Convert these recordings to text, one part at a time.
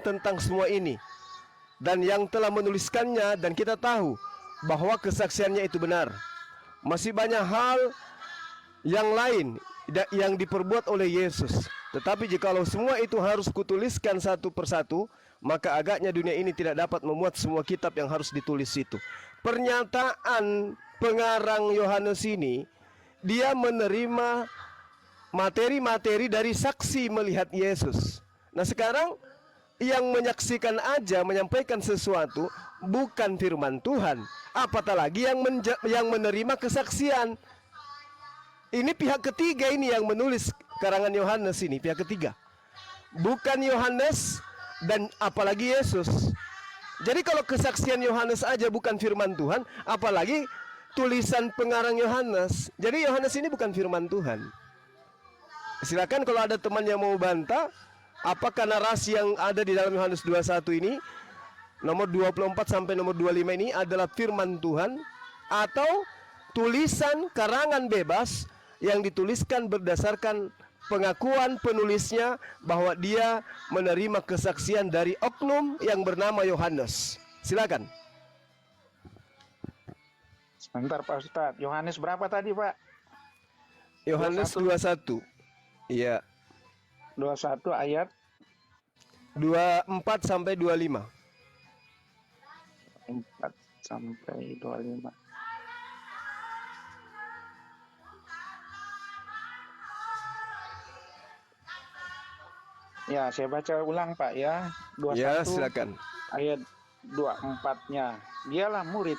tentang semua ini dan yang telah menuliskannya, dan kita tahu bahwa kesaksiannya itu benar. Masih banyak hal yang lain yang diperbuat oleh Yesus. Tetapi jikalau semua itu harus kutuliskan satu persatu, maka agaknya dunia ini tidak dapat memuat semua kitab yang harus ditulis itu. Pernyataan pengarang Yohanes ini, dia menerima materi-materi dari saksi melihat Yesus. Nah sekarang yang menyaksikan aja menyampaikan sesuatu bukan firman Tuhan, apatah lagi yang menerima kesaksian. Ini pihak ketiga ini yang menulis karangan Yohanes ini, pihak ketiga. Bukan Yohanes dan apalagi Yesus. Jadi kalau kesaksian Yohanes aja bukan firman Tuhan, apalagi tulisan pengarang Yohanes. Jadi Yohanes ini bukan firman Tuhan. Silakan kalau ada teman yang mau bantah, apakah narasi yang ada di dalam Yohanes 21 ini, nomor 24 sampai nomor 25 ini adalah firman Tuhan atau tulisan karangan bebas yang dituliskan berdasarkan pengakuan penulisnya bahwa dia menerima kesaksian dari oknum yang bernama Yohanes. Silakan. Sebentar Pak Ustadz, Yohanes berapa tadi Pak? Yohanes 21. Iya. 21 ayat 24 sampai 25. 4 sampai 25. Ya, saya baca ulang Pak ya. 21 Ya, silakan. ayat 24-nya. Dialah murid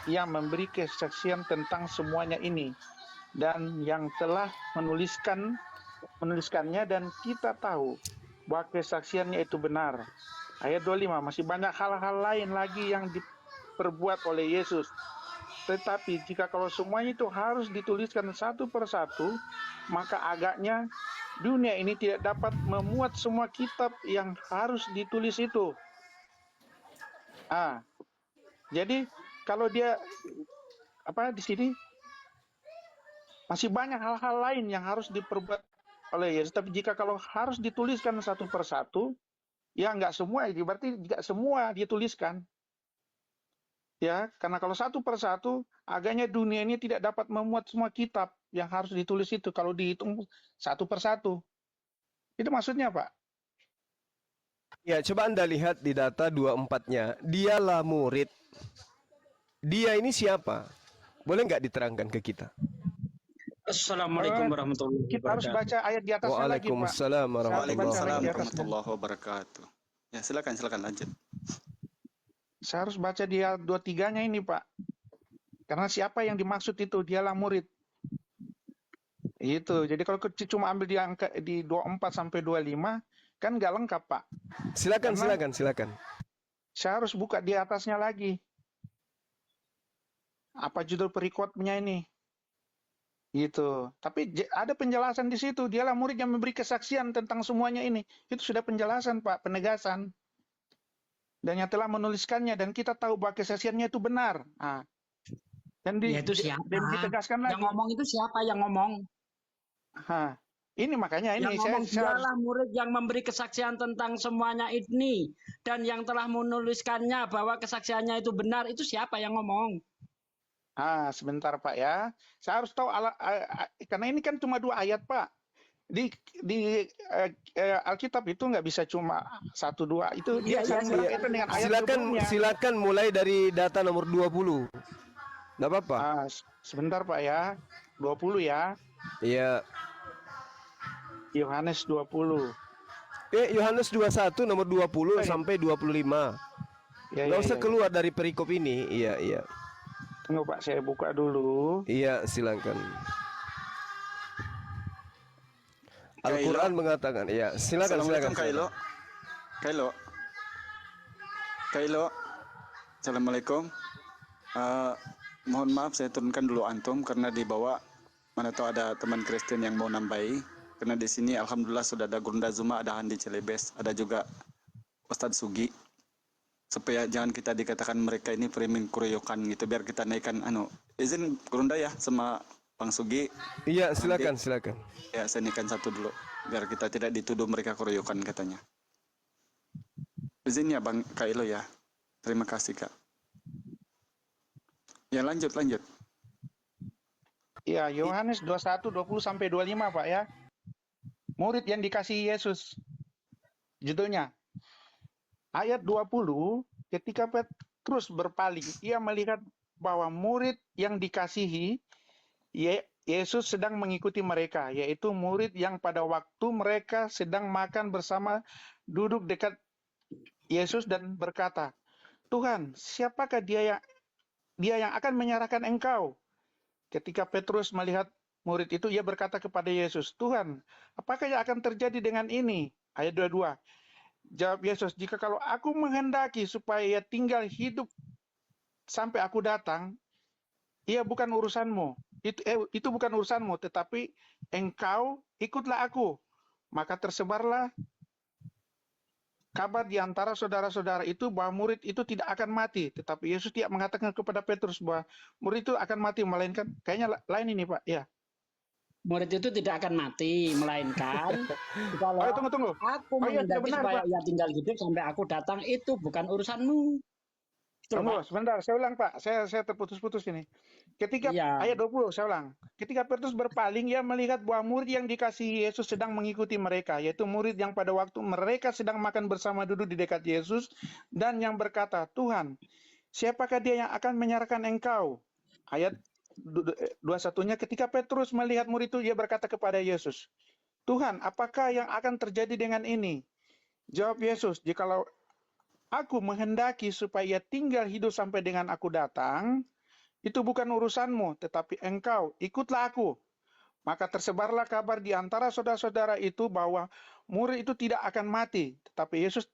yang memberi kesaksian tentang semuanya ini dan yang telah menuliskannya, dan kita tahu bahwa kesaksiannya itu benar. Ayat 25, masih banyak hal-hal lain lagi yang diperbuat oleh Yesus. Tetapi jika kalau semuanya itu harus dituliskan satu persatu, maka agaknya dunia ini tidak dapat memuat semua kitab yang harus ditulis itu. Jadi kalau dia di sini masih banyak hal-hal lain yang harus diperbuat oleh Yesus. Tapi jika kalau harus dituliskan satu persatu, ya nggak semua, berarti nggak semua dia tuliskan. Ya, karena kalau satu persatu, agaknya dunia ini tidak dapat memuat semua kitab yang harus ditulis itu kalau dihitung satu persatu. Itu maksudnya, Pak. Ya, coba Anda lihat di data 24-nya. Dialah murid. Dia ini siapa? Boleh nggak diterangkan ke kita? Assalamualaikum warahmatullahi wabarakatuh. Kita harus baca ayat di atasnya lagi, Pak. Waalaikumsalam warahmatullahi wabarakatuh. Ya, silakan lanjut. Saya harus baca di ayat 23-nya ini, Pak. Karena siapa yang dimaksud itu? Dialah murid. Itu. Jadi kalau cuma ambil di angka di 24 sampai 25 kan nggak lengkap, Pak. Silakan. Saya harus buka di atasnya lagi. Apa judul perikopnya ini? Gitu. Tapi ada penjelasan di situ. Dialah murid yang memberi kesaksian tentang semuanya ini. Itu sudah penjelasan, Pak, penegasan. Dan yang telah menuliskannya, dan kita tahu bahwa kesaksiannya itu benar. Dan itu siapa? Dan ditegaskan lagi. Yang ngomong itu siapa yang ngomong? Ini makanya ini yang ngomong dialah murid yang memberi kesaksian tentang semuanya ini, dan yang telah menuliskannya bahwa kesaksiannya itu benar, itu siapa yang ngomong? Sebentar Pak ya. Saya harus tahu karena ini kan cuma 2 ayat, Pak. Di Alkitab itu nggak bisa cuma 1-2 itu dia saling berkaitan dengan ayat sebelumnya. Silakan mulai dari data nomor 20. Nggak apa-apa. Sebentar Pak ya. 20 ya. Iya. Yohanes 20. Yohanes 21 nomor 20 sampai 25. Nggak usah keluar dari perikop ini. Iya. Tunggu Pak, saya buka dulu. Iya, silakan. Al-Quran mengatakan, ya silakan. Kailo. Assalamualaikum. Mohon maaf saya turunkan dulu antum karena di bawah mana tahu ada teman Kristen yang mau nambahi. Karena di sini alhamdulillah sudah ada Gurunda Zuma, ada Handi Celebes, ada juga Ustadz Sugi. Supaya jangan kita dikatakan mereka ini premium kuroyokan gitu, biar kita naikkan izin Gurunda ya sama Bang Sugi. Iya, silakan. Ya, saya naikkan satu dulu biar kita tidak dituduh mereka kuroyokan katanya. Izin ya Bang Kailo ya. Terima kasih Kak. Ya lanjut. Ya, Yohanes 21, 20 sampai 25, Pak ya. Murid yang dikasihi Yesus. Judulnya. Ayat 20, ketika Petrus berpaling, ia melihat bahwa murid yang dikasihi Yesus sedang mengikuti mereka, yaitu murid yang pada waktu mereka sedang makan bersama duduk dekat Yesus dan berkata, "Tuhan, siapakah dia yang akan menyerahkan Engkau?" Ketika Petrus melihat murid itu, ia berkata kepada Yesus, "Tuhan, apakah yang akan terjadi dengan ini?" Ayat 22. Jawab Yesus, "Jika kalau aku menghendaki supaya ia tinggal hidup sampai aku datang, ia bukan urusanmu. Itu bukan urusanmu, tetapi engkau ikutlah aku." Maka tersebarlah kabar di antara saudara-saudara itu bahwa murid itu tidak akan mati. Tetapi Yesus tidak mengatakan kepada Petrus bahwa murid itu akan mati, melainkan kayaknya lain ini Pak. Ya. Murid itu tidak akan mati, melainkan kalau Tunggu. aku Iya, tidak menghendaki benar, supaya Pak. ia tinggal hidup sampai aku datang, itu bukan urusanmu. Betul, Tunggu, Pak? sebentar, saya ulang Pak. Saya terputus-putus ini. Ketika Iya. ayat 20, saya ulang. Ketika Petrus berpaling, ia melihat bahwa murid yang dikasihi Yesus sedang mengikuti mereka, yaitu murid yang pada waktu mereka sedang makan bersama duduk di dekat Yesus, dan yang berkata, "Tuhan, siapakah dia yang akan menyerahkan Engkau?" Ayat 21-nya, ketika Petrus melihat murid itu, ia berkata kepada Yesus, "Tuhan, apakah yang akan terjadi dengan ini?" Jawab Yesus, "Jikalau aku menghendaki supaya ia tinggal hidup sampai dengan aku datang, itu bukan urusanmu, tetapi engkau ikutlah aku." Maka tersebarlah kabar di antara saudara-saudara itu bahwa murid itu tidak akan mati. Tetapi Yesus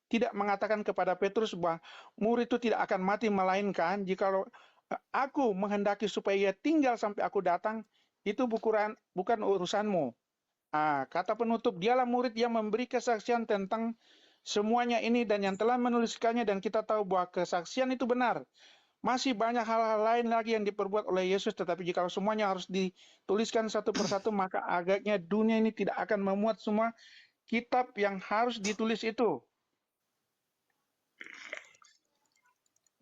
tidak mengatakan kepada Petrus bahwa murid itu tidak akan mati, melainkan jikalau aku menghendaki supaya ia tinggal sampai aku datang, itu bukan urusanmu. Kata penutup, dialah murid yang memberi kesaksian tentang semuanya ini dan yang telah menuliskannya, dan kita tahu bahwa kesaksian itu benar. Masih banyak hal-hal lain lagi yang diperbuat oleh Yesus, tetapi jika semuanya harus dituliskan satu persatu, maka agaknya dunia ini tidak akan memuat semua kitab yang harus ditulis itu.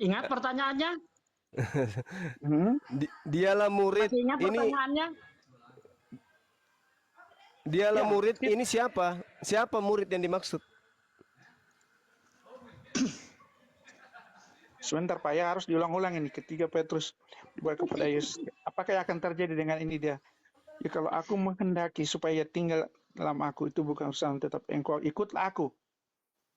Ingat pertanyaannya? Dialah murid Masih ingat ini, pertanyaannya? dialah Ya, murid ini siapa? Siapa murid yang dimaksud? Sebentar Pak, ya harus diulang-ulang ini. Ketika Petrus dibawa kepada Yesus, apakah yang akan terjadi dengan ini dia? Ya, kalau aku menghendaki supaya tinggal dalam aku, itu bukan urusan, tetap engkau ikutlah aku.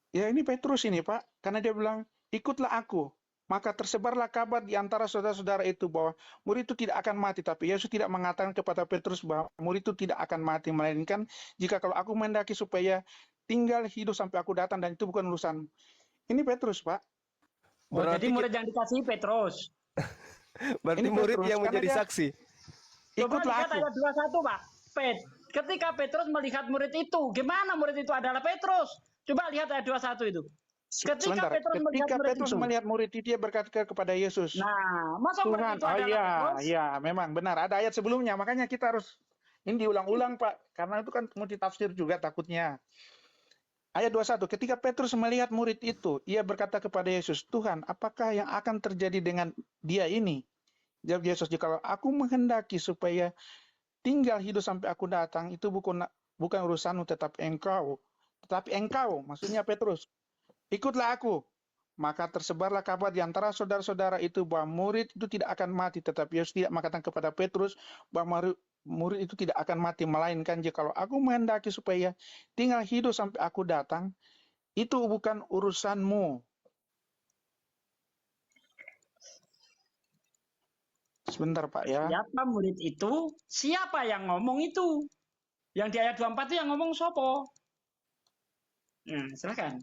Ya, ini Petrus ini Pak, karena dia bilang ikutlah aku. Maka tersebarlah kabar di antara saudara-saudara itu bahwa murid itu tidak akan mati. Tapi Yesus tidak mengatakan kepada Petrus bahwa murid itu tidak akan mati, melainkan jika kalau aku menghendaki supaya tinggal hidup sampai aku datang, dan itu bukan urusan. Ini Petrus Pak. Jadi murid yang dikasihi Petrus. Berarti Ini murid Petrus, yang menjadi karena dia saksi. Coba ikutlah lihat aku. ayat 21, Pak. Ketika Petrus melihat murid itu, gimana murid itu adalah Petrus? Coba lihat ayat 21 itu. Ketika Petrus melihat murid itu, dia berkata kepada Yesus, "Nah, masa murid Tuhan, itu adalah Petrus?" iya, memang benar. Ada ayat sebelumnya, makanya kita harus ini diulang-ulang Pak, karena itu kan multitafsir juga takutnya. Ayat 21, ketika Petrus melihat murid itu, ia berkata kepada Yesus, "Tuhan, apakah yang akan terjadi dengan dia ini?" Jawab Yesus, "Jikalau aku menghendaki supaya tinggal hidup sampai aku datang, itu bukan urusanmu, tetapi engkau, maksudnya Petrus, ikutlah aku." Maka tersebarlah kabar di antara saudara-saudara itu bahwa murid itu tidak akan mati. Tetapi Yesus tidak mengatakan kepada Petrus bahwa murid itu tidak akan mati, melainkan jikalau aku menghendaki supaya tinggal hidup sampai aku datang, itu bukan urusanmu. Sebentar Pak ya. Siapa murid itu? Siapa yang ngomong itu? Yang di ayat 24 itu yang ngomong sopo? Nah, silakan.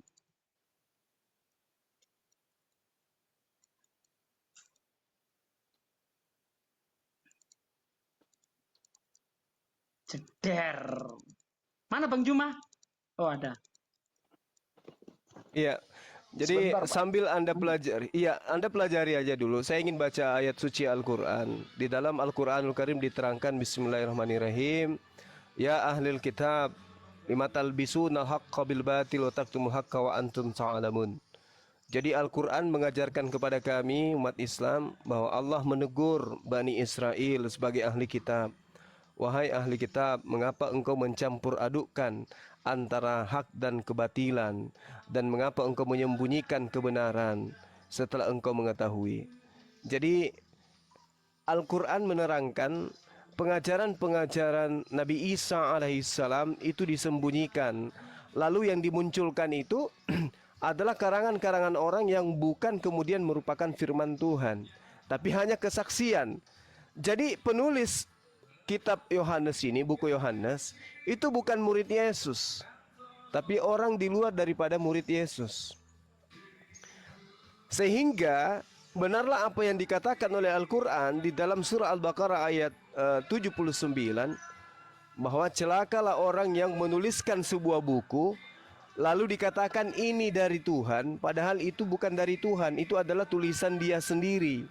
Jeder. Mana Bang Juma? Oh, ada. Iya. Jadi Sebentar, Pak. sambil Anda pelajari, Anda pelajari aja dulu. Saya ingin baca ayat suci Al-Quran. Di dalam Al-Quranul Karim diterangkan Bismillahirrahmanirrahim. Ya ahlil kitab, lima talbisuna al-haqqa bil batil wa taktumul haqqa wa antum ta'lamun. Jadi Al-Quran mengajarkan kepada kami umat Islam bahwa Allah menegur Bani Israel sebagai ahli kitab. Wahai ahli kitab, mengapa engkau mencampur adukkan antara hak dan kebatilan, dan mengapa engkau menyembunyikan kebenaran setelah engkau mengetahui. Jadi Al-Quran menerangkan pengajaran-pengajaran Nabi Isa alaihissalam itu disembunyikan. Lalu yang dimunculkan itu adalah karangan-karangan orang yang bukan kemudian merupakan firman Tuhan, tapi hanya kesaksian. Jadi penulis kitab Yohanes ini, buku Yohanes, itu bukan murid Yesus, tapi orang di luar daripada murid Yesus. Sehingga benarlah apa yang dikatakan oleh Al-Quran di dalam surah Al-Baqarah ayat 79, bahwa celakalah orang yang menuliskan sebuah buku lalu dikatakan ini dari Tuhan, padahal itu bukan dari Tuhan, itu adalah tulisan dia sendiri.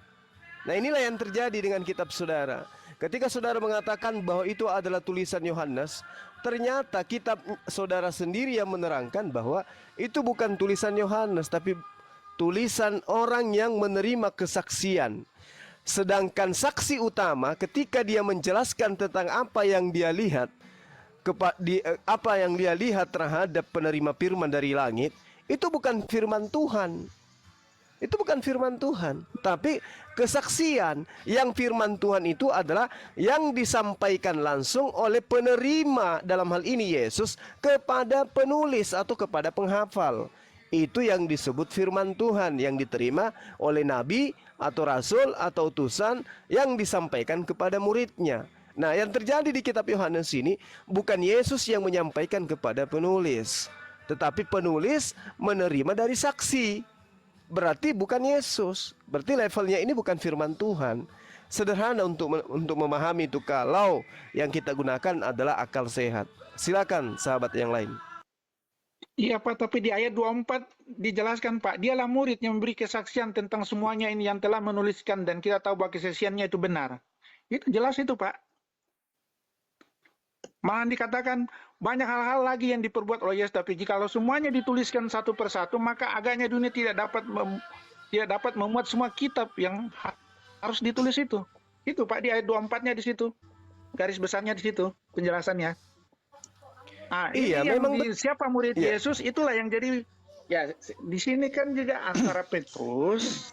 Nah, inilah yang terjadi dengan kitab saudara. Ketika saudara mengatakan bahwa itu adalah tulisan Yohanes, ternyata kitab saudara sendiri yang menerangkan bahwa itu bukan tulisan Yohanes, tapi tulisan orang yang menerima kesaksian. Sedangkan saksi utama ketika dia menjelaskan tentang apa yang dia lihat, apa yang dia lihat terhadap penerima firman dari langit, itu bukan firman Tuhan. Itu bukan firman Tuhan, tapi kesaksian. Yang firman Tuhan itu adalah yang disampaikan langsung oleh penerima, dalam hal ini Yesus, kepada penulis atau kepada penghafal. Itu yang disebut firman Tuhan, yang diterima oleh nabi atau rasul atau utusan yang disampaikan kepada muridnya. Nah, yang terjadi di kitab Yohanes ini bukan Yesus yang menyampaikan kepada penulis, tetapi penulis menerima dari saksi. Berarti bukan Yesus. Berarti levelnya ini bukan firman Tuhan. Sederhana untuk memahami itu kalau yang kita gunakan adalah akal sehat. Silakan sahabat yang lain. Iya Pak, tapi di ayat 24 dijelaskan Pak, dialah murid yang memberi kesaksian tentang semuanya ini yang telah menuliskan dan kita tahu bahwa kesaksiannya itu benar. Itu jelas itu Pak. Malah dikatakan banyak hal-hal lagi yang diperbuat oleh Yesus, tapi jikalau semuanya dituliskan satu persatu, maka agaknya dunia tidak dapat memuat semua kitab yang harus ditulis itu. Itu Pak, di ayat 24-nya di situ. Garis besarnya di situ penjelasannya. Nah, Iya, ini memang siapa murid iya. Yesus, itulah yang jadi, ya di sini kan juga antara Petrus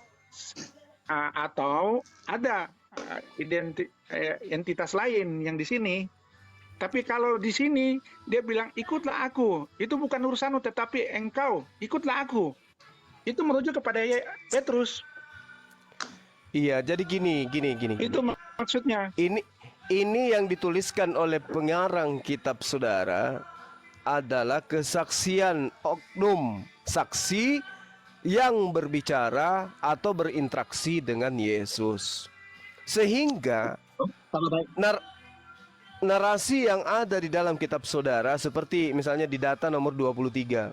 atau ada entitas lain yang di sini. Tapi kalau di sini dia bilang ikutlah aku, itu bukan urusanmu tetapi engkau ikutlah aku. Itu merujuk kepada Petrus. Iya, jadi gini. Itu maksudnya. Ini yang dituliskan oleh pengarang kitab saudara adalah kesaksian oknum saksi yang berbicara atau berinteraksi dengan Yesus. Sehingga narasi yang ada di dalam kitab saudara seperti misalnya di data nomor 23.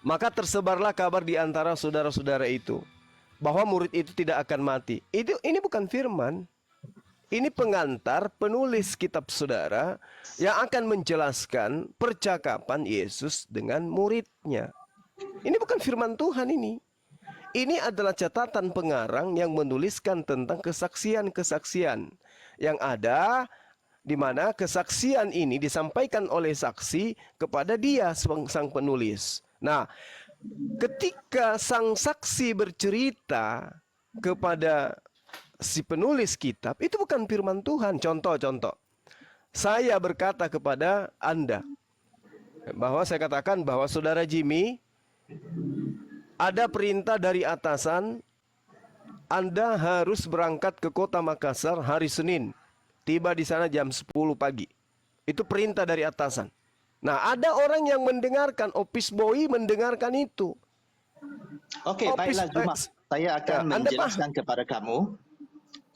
Maka tersebarlah kabar di antara saudara-saudara itu bahwa murid itu tidak akan mati. Ini bukan firman. Ini pengantar penulis kitab saudara yang akan menjelaskan percakapan Yesus dengan muridnya. Ini bukan firman Tuhan ini. Ini adalah catatan pengarang yang menuliskan tentang kesaksian-kesaksian yang ada, di mana kesaksian ini disampaikan oleh saksi kepada dia sang penulis. Nah, ketika sang saksi bercerita kepada si penulis kitab, itu bukan firman Tuhan. Contoh. Saya berkata kepada Anda bahwa saya katakan bahwa saudara Jimmy, ada perintah dari atasan, Anda harus berangkat ke kota Makassar hari Senin. Tiba di sana jam 10 pagi. Itu perintah dari atasan. Nah, ada orang yang mendengarkan, office boy mendengarkan itu. Oke, baiklah Zuma. Saya akan menjelaskan kepada kamu.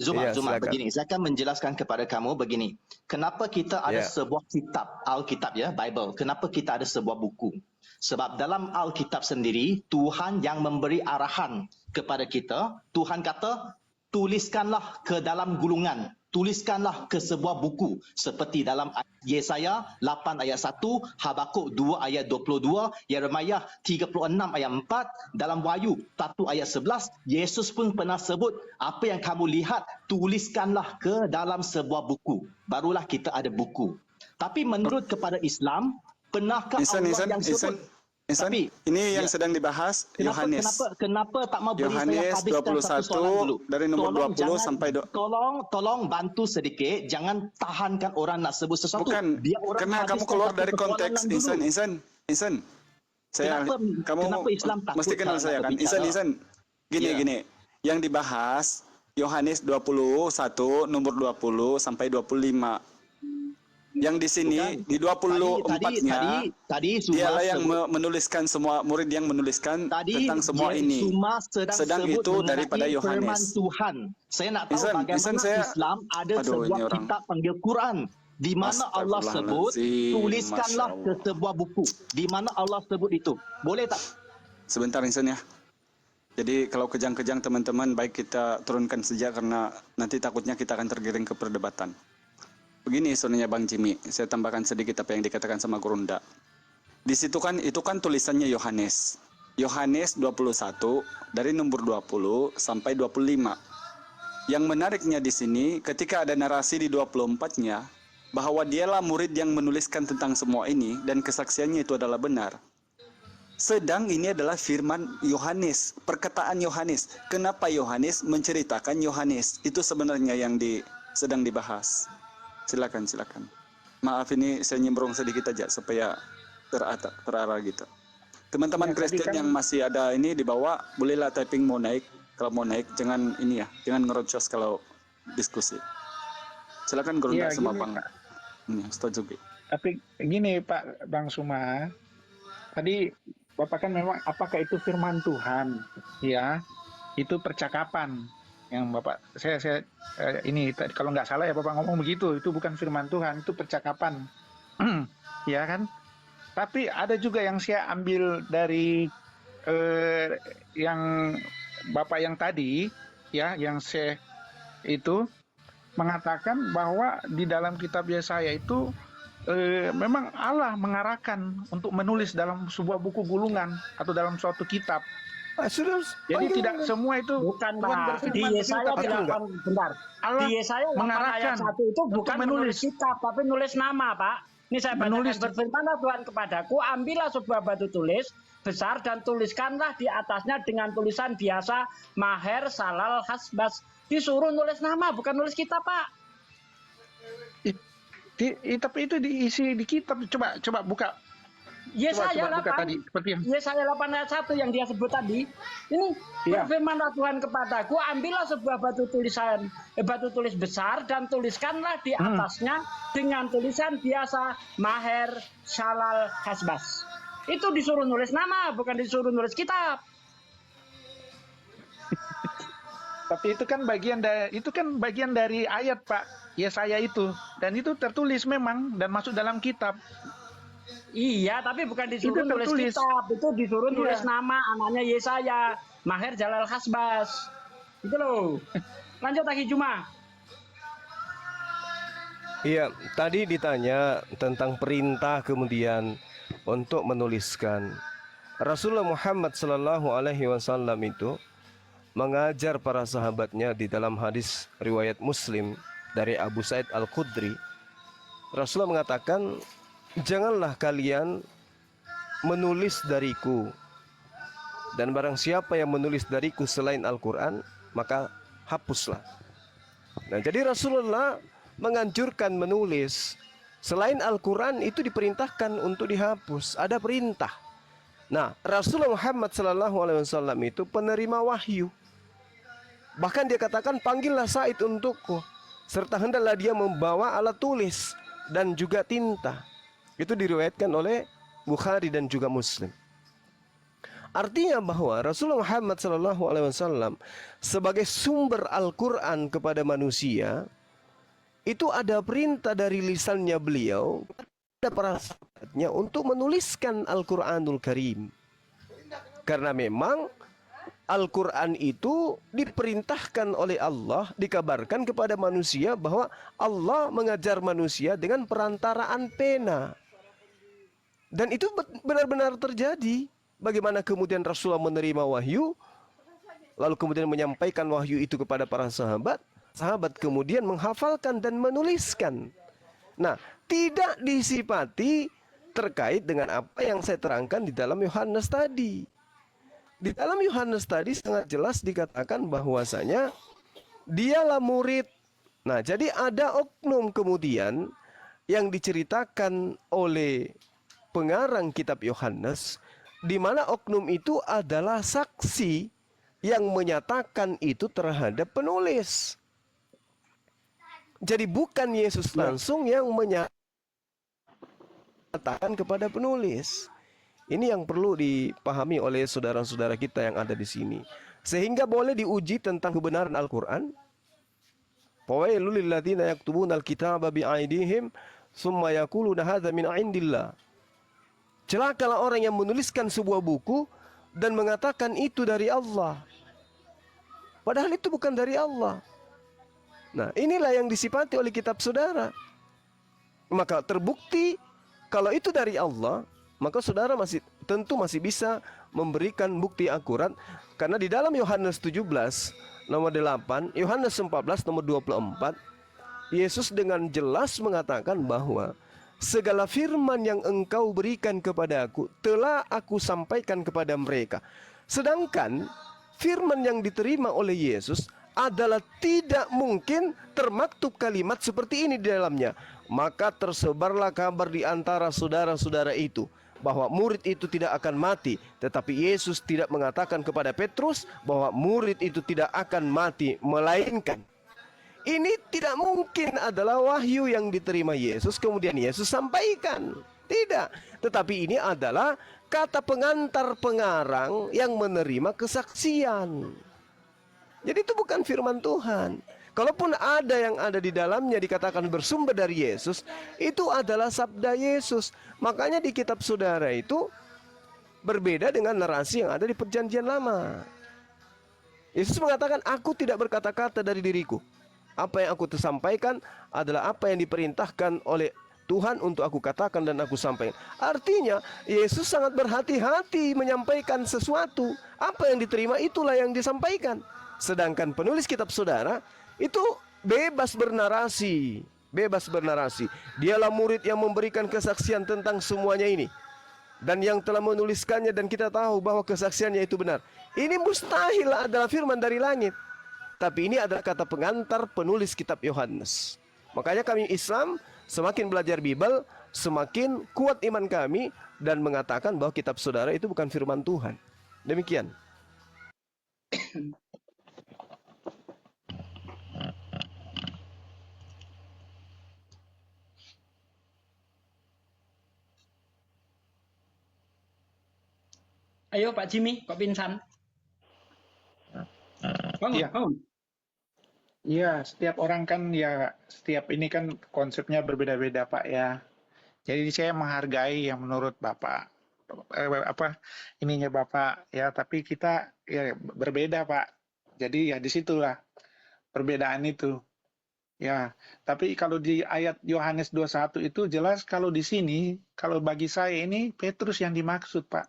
Zuma, begini. Saya akan menjelaskan kepada kamu begini. Kenapa kita ada sebuah kitab, Alkitab ya, Bible. Kenapa kita ada sebuah buku? Sebab dalam Alkitab sendiri, Tuhan yang memberi arahan kepada kita. Tuhan kata, tuliskanlah ke dalam gulungan, tuliskanlah ke sebuah buku seperti dalam Yesaya 8 ayat 1, Habakuk 2 ayat 22, Yeremia 36 ayat 4, dalam Wahyu 1 ayat 11, Yesus pun pernah sebut, apa yang kamu lihat tuliskanlah ke dalam sebuah buku. Barulah kita ada buku. Tapi menurut kepada Islam, pernahkah Allah yang sebut? Tapi ini yang sedang dibahas Yohanes. Kenapa tak mau beri saya Yohanes habiskan satu soalan dulu? 21 dari nombor 20 sampai tolong bantu sedikit, jangan tahankan orang nak sebut sesuatu. Bukan, Biar orang karena kamu habiskan keluar satu dari persoalan konteks. dulu. Insan. Saya, Kenapa Islam takut mesti kenal kalau saya nak kan. berbicara? Insan. Gini. Yang dibahas Yohanes 21 nomor 20 sampai 25. Yang di sini di 24-nya tadi dialah yang menuliskan, semua murid yang menuliskan tentang semua ini. Sedang itu daripada Yohanes. Firman Tuhan. Saya nak tahu bagaimana Islam ada sebuah kitab panggil Quran. Di mana Allah sebut tuliskanlah ke sebuah buku. Di mana Allah sebut itu. Boleh tak? Sebentar Insan ya. Jadi kalau kejang-kejang teman-teman, baik kita turunkan saja karena nanti takutnya kita akan tergiring ke perdebatan. Begini soalnya Bang Jimmy, saya tambahkan sedikit apa yang dikatakan sama Gurunda. Di situ kan, itu kan tulisannya Yohanes. Yohanes 21 dari nomor 20 sampai 25. Yang menariknya di sini, ketika ada narasi di 24-nya, bahwa dialah murid yang menuliskan tentang semua ini, dan kesaksiannya itu adalah benar. Sedang ini adalah firman Yohanes, perkataan Yohanes. Kenapa Yohanes menceritakan Yohanes? Itu sebenarnya yang sedang dibahas. Silakan. Maaf ini saya nyembrong sedikit aja supaya terarah gitu. Teman-teman Kristen yang masih ada ini di bawah, bolehlah typing mau naik. Kalau mau naik jangan ini ya, jangan ngerocos kalau diskusi. Silakan Gurunda sama Bang. Ini Ustaz Zubi. Tapi gini Pak Bang Suma, tadi Bapak kan memang apakah itu firman Tuhan? Ya, itu percakapan yang Bapak saya ini kalau nggak salah ya Bapak ngomong begitu, itu bukan firman Tuhan, itu percakapan. Ya kan? Tapi ada juga yang saya ambil dari yang Bapak yang tadi ya, yang saya itu mengatakan bahwa di dalam kitab Yesaya itu memang Allah mengarahkan untuk menulis dalam sebuah buku gulungan atau dalam suatu kitab. Jadi tidak semua itu bukan Pak. Di Yesaya 8 benar. Di Yesaya 8 ayat 1 itu bukan menulis kitab tapi nulis nama, Pak. Ini saya bacakan, berfirmanlah Tuhan kepadaku, ambillah sebuah batu tulis besar dan tuliskanlah di atasnya dengan tulisan biasa Maher Shalal Hasbaz. Disuruh nulis nama, bukan nulis kitab, Pak. Tapi itu diisi di kitab. Coba buka. Yesaya 8 tadi, Yesaya 8 ayat 1 yang dia sebut tadi. Ini berfirmanlah Tuhan kepadaku, ambillah sebuah batu tulis besar dan tuliskanlah di atasnya dengan tulisan biasa Maher Shalal Hasbaz. Itu disuruh nulis nama, bukan disuruh nulis kitab. Tapi itu kan bagian dari ayat Pak Yesaya itu, dan itu tertulis memang dan masuk dalam kitab. Iya, tapi bukan disuruh nulis kitab, itu disuruh nulis nama anaknya Yesaya, Maher Shalal Hasbaz. Itu loh. Lanjut lagi Juma. Iya, tadi ditanya tentang perintah kemudian untuk menuliskan. Rasulullah Muhammad SAW itu mengajar para sahabatnya di dalam hadis riwayat Muslim dari Abu Sa'id Al-Khudri. Rasulullah mengatakan, janganlah kalian menulis dariku, dan barang siapa yang menulis dariku selain Al-Quran, maka hapuslah. Nah, jadi Rasulullah menganjurkan menulis selain Al-Quran itu diperintahkan untuk dihapus. Ada perintah. Nah, Rasulullah Muhammad SAW itu penerima wahyu. Bahkan dia katakan, panggillah Said untukku, serta hendaklah dia membawa alat tulis dan juga tinta. Itu diriwayatkan oleh Bukhari dan juga Muslim. Artinya bahwa Rasulullah Muhammad SAW sebagai sumber Al-Quran kepada manusia, itu ada perintah dari lisannya beliau kepada para sahabatnya untuk menuliskan Al-Quranul Karim. Karena memang Al-Quran itu diperintahkan oleh Allah, dikabarkan kepada manusia bahwa Allah mengajar manusia dengan perantaraan pena. Dan itu benar-benar terjadi. Bagaimana kemudian Rasulullah menerima wahyu, lalu kemudian menyampaikan wahyu itu kepada para sahabat. Sahabat kemudian menghafalkan dan menuliskan. Nah, tidak disifati terkait dengan apa yang saya terangkan di dalam Yohanes tadi. Di dalam Yohanes tadi sangat jelas dikatakan bahwasanya dialah murid. Nah, jadi ada oknum kemudian yang diceritakan oleh pengarang kitab Yohanes, di mana oknum itu adalah saksi yang menyatakan itu terhadap penulis. Jadi bukan Yesus langsung yang menyatakan kepada penulis. Ini yang perlu dipahami oleh saudara-saudara kita yang ada di sini. Sehingga boleh diuji tentang kebenaran Al-Quran. Fawailul lil ladzina yaktubuna al-kitaba bi'aidihim summa yaquluna hadza min 'indillah. Celakalah orang yang menuliskan sebuah buku dan mengatakan itu dari Allah. Padahal itu bukan dari Allah. Nah, inilah yang disifati oleh kitab saudara. Maka terbukti kalau itu dari Allah, maka saudara tentu masih bisa memberikan bukti akurat. Karena di dalam Yohanes 17 nomor 8, Yohanes 14 nomor 24, Yesus dengan jelas mengatakan bahwa segala firman yang engkau berikan kepada aku telah aku sampaikan kepada mereka. Sedangkan firman yang diterima oleh Yesus adalah tidak mungkin termaktub kalimat seperti ini di dalamnya. Maka tersebarlah kabar di antara saudara-saudara itu bahwa murid itu tidak akan mati. Tetapi Yesus tidak mengatakan kepada Petrus bahwa murid itu tidak akan mati, melainkan ini tidak mungkin adalah wahyu yang diterima Yesus kemudian Yesus sampaikan. Tidak. Tetapi ini adalah kata pengantar pengarang yang menerima kesaksian. Jadi itu bukan firman Tuhan. Kalaupun ada yang ada di dalamnya dikatakan bersumber dari Yesus, itu adalah sabda Yesus. Makanya di kitab saudara itu berbeda dengan narasi yang ada di Perjanjian Lama. Yesus mengatakan, aku tidak berkata-kata dari diriku. Apa yang aku sampaikan adalah apa yang diperintahkan oleh Tuhan untuk aku katakan dan aku sampaikan. Artinya Yesus sangat berhati-hati menyampaikan sesuatu. Apa yang diterima itulah yang disampaikan. Sedangkan penulis kitab saudara itu bebas bernarasi. Bebas bernarasi. Dialah murid yang memberikan kesaksian tentang semuanya ini. Dan yang telah menuliskannya dan kita tahu bahwa kesaksiannya itu benar. Ini mustahil adalah firman dari langit. Tapi ini adalah kata pengantar penulis kitab Yohanes. Makanya kami Islam semakin belajar Bible, semakin kuat iman kami dan mengatakan bahwa kitab saudara itu bukan firman Tuhan. Demikian. Ayo Pak Jimmy, kok pingsan? Bangun, Iya. bangun. Iya, setiap orang kan ya, setiap ini kan konsepnya berbeda-beda Pak ya. Jadi saya menghargai yang menurut Bapak, ininya Bapak ya, tapi kita ya berbeda Pak. Jadi ya disitulah perbedaan itu. Ya, tapi kalau di ayat Yohanes 21 itu jelas kalau di sini, kalau bagi saya ini Petrus yang dimaksud Pak.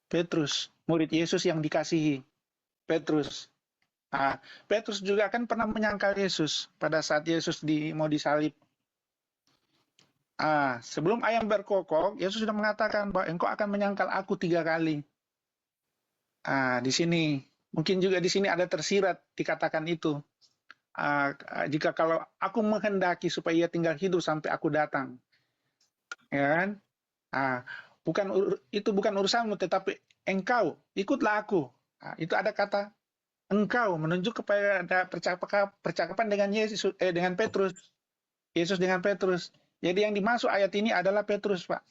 Petrus, murid Yesus yang dikasihi. Petrus. Nah, Petrus juga kan pernah menyangkal Yesus pada saat Yesus mau disalib. Sebelum ayam berkokok, Yesus sudah mengatakan bahwa engkau akan menyangkal aku 3 kali. Di sini, mungkin juga di sini ada tersirat dikatakan itu. Jika kalau aku menghendaki supaya ia tinggal hidup sampai aku datang. Ya kan? Itu bukan urusanmu, tetapi engkau ikutlah aku. Itu ada kata engkau menunjuk kepada percakapan dengan Yesus dengan Petrus. Yesus dengan Petrus. Jadi yang dimaksud ayat ini adalah Petrus, Pak.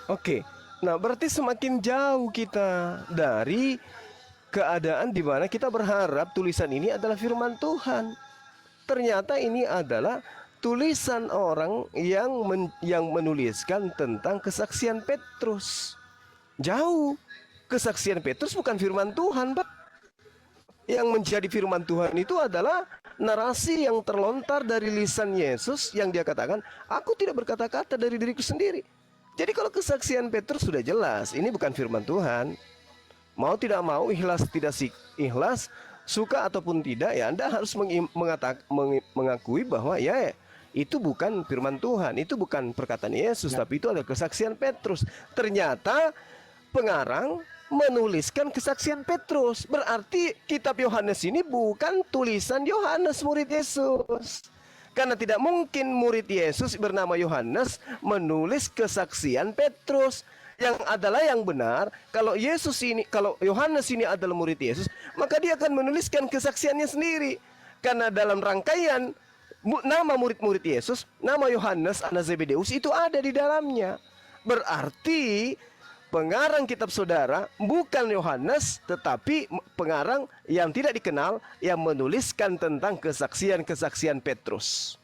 Oke. Nah, berarti semakin jauh kita dari keadaan di mana kita berharap tulisan ini adalah firman Tuhan. Ternyata ini adalah tulisan orang yang menuliskan tentang kesaksian Petrus. Jauh. kesaksian Petrus bukan firman Tuhan, Pak. Yang menjadi firman Tuhan itu adalah narasi yang terlontar dari lisan Yesus yang dia katakan, aku tidak berkata-kata dari diriku sendiri. Jadi kalau kesaksian Petrus sudah jelas, ini bukan firman Tuhan. Mau tidak mau, ikhlas tidak ikhlas, suka ataupun tidak, ya Anda harus mengakui bahwa ya itu bukan firman Tuhan, itu bukan perkataan Yesus, tapi itu adalah kesaksian Petrus. Ternyata pengarang menuliskan kesaksian Petrus. Berarti kitab Yohanes ini bukan tulisan Yohanes murid Yesus. Karena tidak mungkin murid Yesus bernama Yohanes menulis kesaksian Petrus. Yang adalah yang benar, kalau Yohanes ini adalah murid Yesus, maka dia akan menuliskan kesaksiannya sendiri. Karena dalam rangkaian nama murid-murid Yesus, nama Yohanes anak Zebedeus itu ada di dalamnya. Berarti pengarang kitab saudara bukan Yohanes, tetapi pengarang yang tidak dikenal yang menuliskan tentang kesaksian-kesaksian Petrus.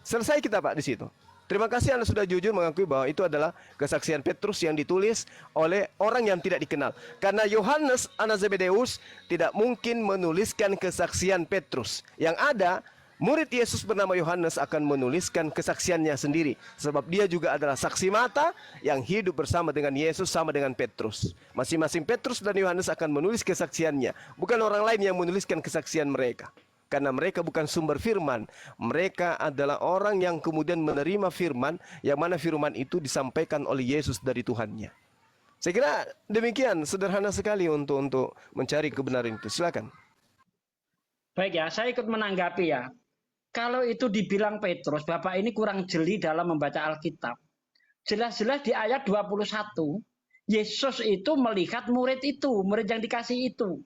Selesai kita, Pak, di situ. Terima kasih Anda sudah jujur mengakui bahwa itu adalah kesaksian Petrus yang ditulis oleh orang yang tidak dikenal. Karena Yohanes anak Zebedeus tidak mungkin menuliskan kesaksian Petrus. Yang ada, murid Yesus bernama Yohanes akan menuliskan kesaksiannya sendiri. Sebab dia juga adalah saksi mata yang hidup bersama dengan Yesus sama dengan Petrus. Masing-masing Petrus dan Yohanes akan menulis kesaksiannya. Bukan orang lain yang menuliskan kesaksian mereka. Karena mereka bukan sumber firman. Mereka adalah orang yang kemudian menerima firman, yang mana firman itu disampaikan oleh Yesus dari Tuhannya. Saya kira demikian, sederhana sekali untuk mencari kebenaran itu. Silakan. Baik ya, saya ikut menanggapi ya. Kalau itu dibilang Petrus, Bapak ini kurang jeli dalam membaca Alkitab. Jelas-jelas di ayat 21, Yesus itu melihat murid yang dikasih itu.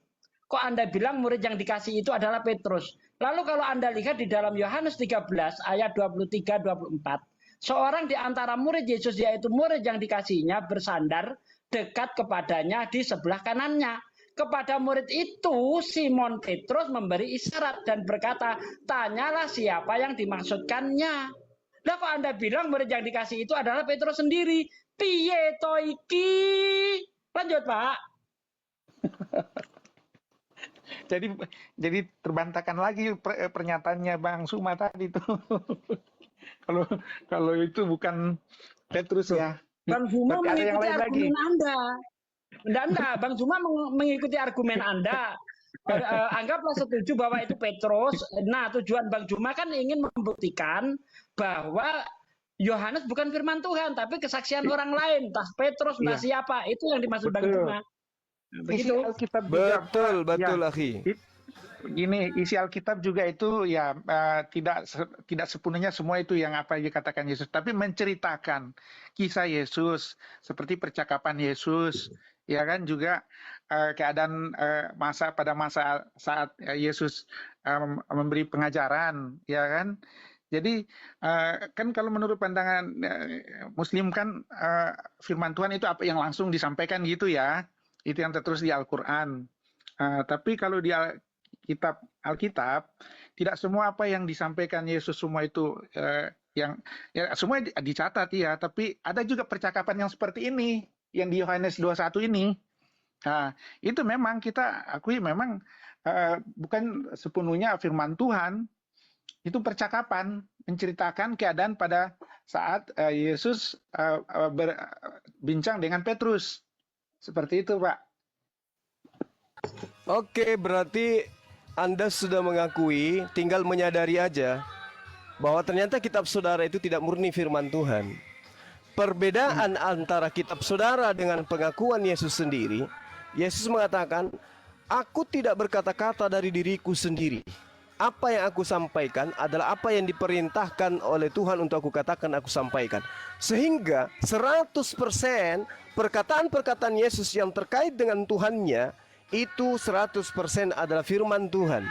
Kok Anda bilang murid yang dikasih itu adalah Petrus? Lalu kalau Anda lihat di dalam Yohanes 13 ayat 23-24, seorang di antara murid Yesus yaitu murid yang dikasihnya bersandar dekat kepadanya di sebelah kanannya. Kepada murid itu Simon Petrus memberi isyarat dan berkata, tanyalah siapa yang dimaksudkannya. Lah kok Anda bilang murid yang dikasih itu adalah Petrus sendiri? Piye to iki? Lanjut, Pak. Jadi terbantahkan lagi pernyataannya Bang Suma tadi tuh. kalau itu bukan Petrus ya. Bang Suma mengikuti argumen Anda. Bang Suma mengikuti argumen Anda. Anggaplah setuju bahwa itu Petrus. Nah, tujuan Bang Juma kan ingin membuktikan bahwa Yohanes bukan firman Tuhan, tapi kesaksian orang lain. Entah Petrus, entah siapa. Itu yang dimaksud Bang Juma. Begitu. Alkitab betul, akhi. Gini, isi Alkitab juga itu ya tidak sepenuhnya semua itu yang apa yang dikatakan Yesus, tapi menceritakan kisah Yesus, seperti percakapan Yesus, ya kan, juga keadaan pada masa saat Yesus memberi pengajaran, ya kan. Jadi kan kalau menurut pandangan Muslim kan firman Tuhan itu apa yang langsung disampaikan gitu ya. Itu yang tertulis di Al-Quran. Tapi kalau di Alkitab, tidak semua apa yang disampaikan Yesus semua itu semua dicatat ya. Tapi ada juga percakapan yang seperti ini, yang di Yohanes 21 ini. Nah, itu memang kita akui memang bukan sepenuhnya firman Tuhan. Itu percakapan, menceritakan keadaan pada saat Yesus berbincang dengan Petrus. Seperti itu, Pak. Oke, berarti Anda sudah mengakui, tinggal menyadari aja bahwa ternyata kitab saudara itu tidak murni firman Tuhan. Perbedaan antara kitab saudara dengan pengakuan Yesus sendiri, Yesus mengatakan, aku tidak berkata-kata dari diriku sendiri. Apa yang aku sampaikan adalah apa yang diperintahkan oleh Tuhan untuk aku katakan, aku sampaikan. Sehingga 100% perkataan-perkataan Yesus yang terkait dengan Tuhannya itu 100% adalah firman Tuhan.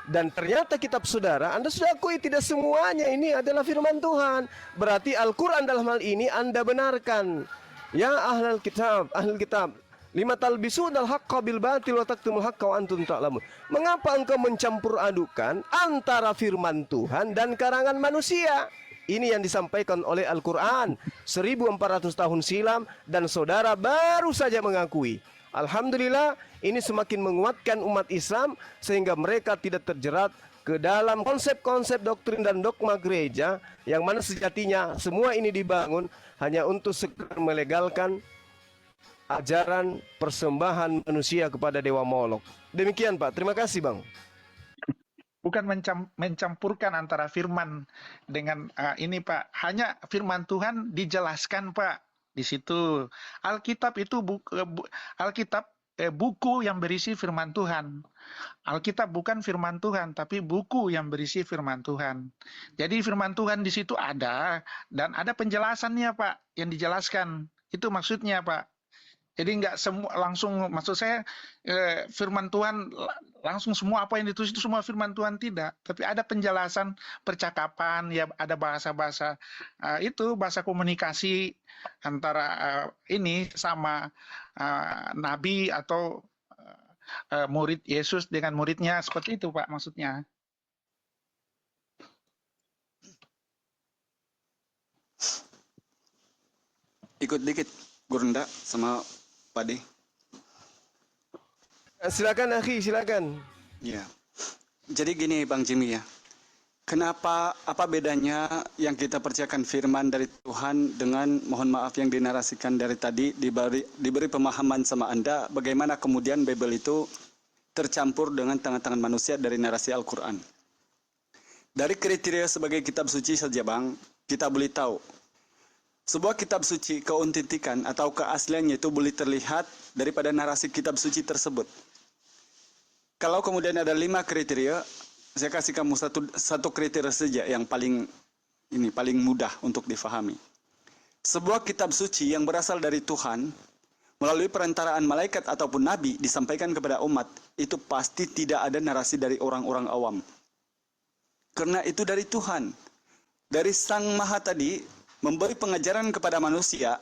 Dan ternyata kitab saudara, Anda sudah akui tidak semuanya ini adalah firman Tuhan. Berarti Al-Quran dalam hal ini Anda benarkan. Ya ahlul kitab, lima talbisunal haqqa bil batil wa taktumul haqqa wa antum ta'lamun. Mengapa engkau mencampur adukan antara firman Tuhan dan karangan manusia? Ini yang disampaikan oleh Al-Quran 1400 tahun silam, dan saudara baru saja mengakui. Alhamdulillah, ini semakin menguatkan umat Islam sehingga mereka tidak terjerat ke dalam konsep-konsep doktrin dan dogma gereja yang mana sejatinya semua ini dibangun hanya untuk sekedar melegalkan ajaran persembahan manusia kepada dewa Molok. Demikian Pak, terima kasih Bang. Bukan mencampurkan antara firman dengan ini Pak, hanya firman Tuhan dijelaskan Pak. Di situ Alkitab itu buku yang berisi firman Tuhan. Alkitab bukan firman Tuhan, tapi buku yang berisi firman Tuhan. Jadi firman Tuhan di situ ada dan ada penjelasannya Pak, yang dijelaskan. Itu maksudnya Pak. Jadi nggak semua langsung, maksud saya firman Tuhan langsung semua apa yang ditulis itu semua firman Tuhan, tidak. Tapi ada penjelasan percakapan, ya ada bahasa-bahasa itu bahasa komunikasi antara ini sama nabi atau murid Yesus dengan muridnya, seperti itu Pak maksudnya. Ikut dikit Gurunda sama Pade. Silakan akhi, silakan. Ya. Jadi gini Bang Jimmy ya. Kenapa, apa bedanya yang kita percayakan firman dari Tuhan dengan mohon maaf yang dinarasikan dari tadi diberi pemahaman sama Anda bagaimana kemudian Bible itu tercampur dengan tangan-tangan manusia dari narasi Al-Quran. Dari kriteria sebagai kitab suci saja Bang, kita boleh tahu sebuah kitab suci, keautentikan atau keasliannya itu boleh terlihat daripada narasi kitab suci tersebut. Kalau kemudian ada 5 kriteria, saya kasih kamu satu kriteria saja yang paling mudah untuk difahami. Sebuah kitab suci yang berasal dari Tuhan, melalui perantaraan malaikat ataupun nabi disampaikan kepada umat, itu pasti tidak ada narasi dari orang-orang awam. Karena itu dari Tuhan. Dari Sang Maha tadi, memberi pengajaran kepada manusia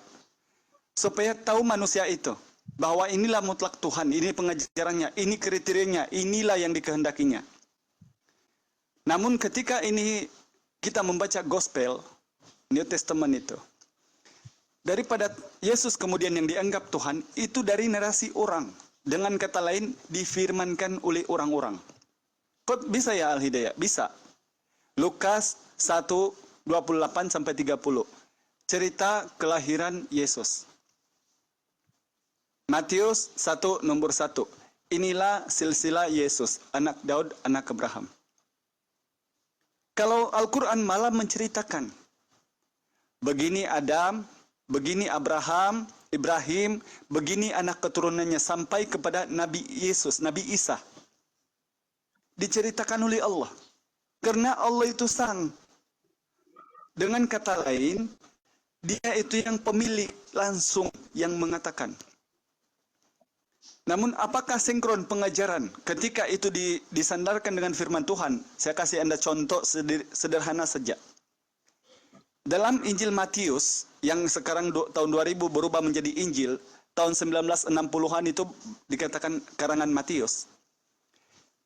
supaya tahu manusia itu bahwa inilah mutlak Tuhan, ini pengajarannya, ini kriterianya, inilah yang dikehendakinya. Namun ketika ini kita membaca gospel, New Testament itu, daripada Yesus kemudian yang dianggap Tuhan, itu dari narasi orang. Dengan kata lain, difirmankan oleh orang-orang. Kok bisa ya Al-Hidayah? Bisa. Lukas 1:28-30. Cerita kelahiran Yesus. Matius 1 nomor 1. Inilah silsilah Yesus, anak Daud, anak Abraham. Kalau Al-Quran malah menceritakan, begini Adam, begini Abraham, Ibrahim, begini anak keturunannya sampai kepada Nabi Yesus, Nabi Isa. Diceritakan oleh Allah. Karena Allah itu sang. Dengan kata lain, dia itu yang pemilik langsung yang mengatakan. Namun apakah sinkron pengajaran ketika itu disandarkan dengan firman Tuhan? Saya kasih Anda contoh sederhana saja. Dalam Injil Matius yang sekarang tahun 2000 berubah menjadi Injil, tahun 1960-an itu dikatakan karangan Matius.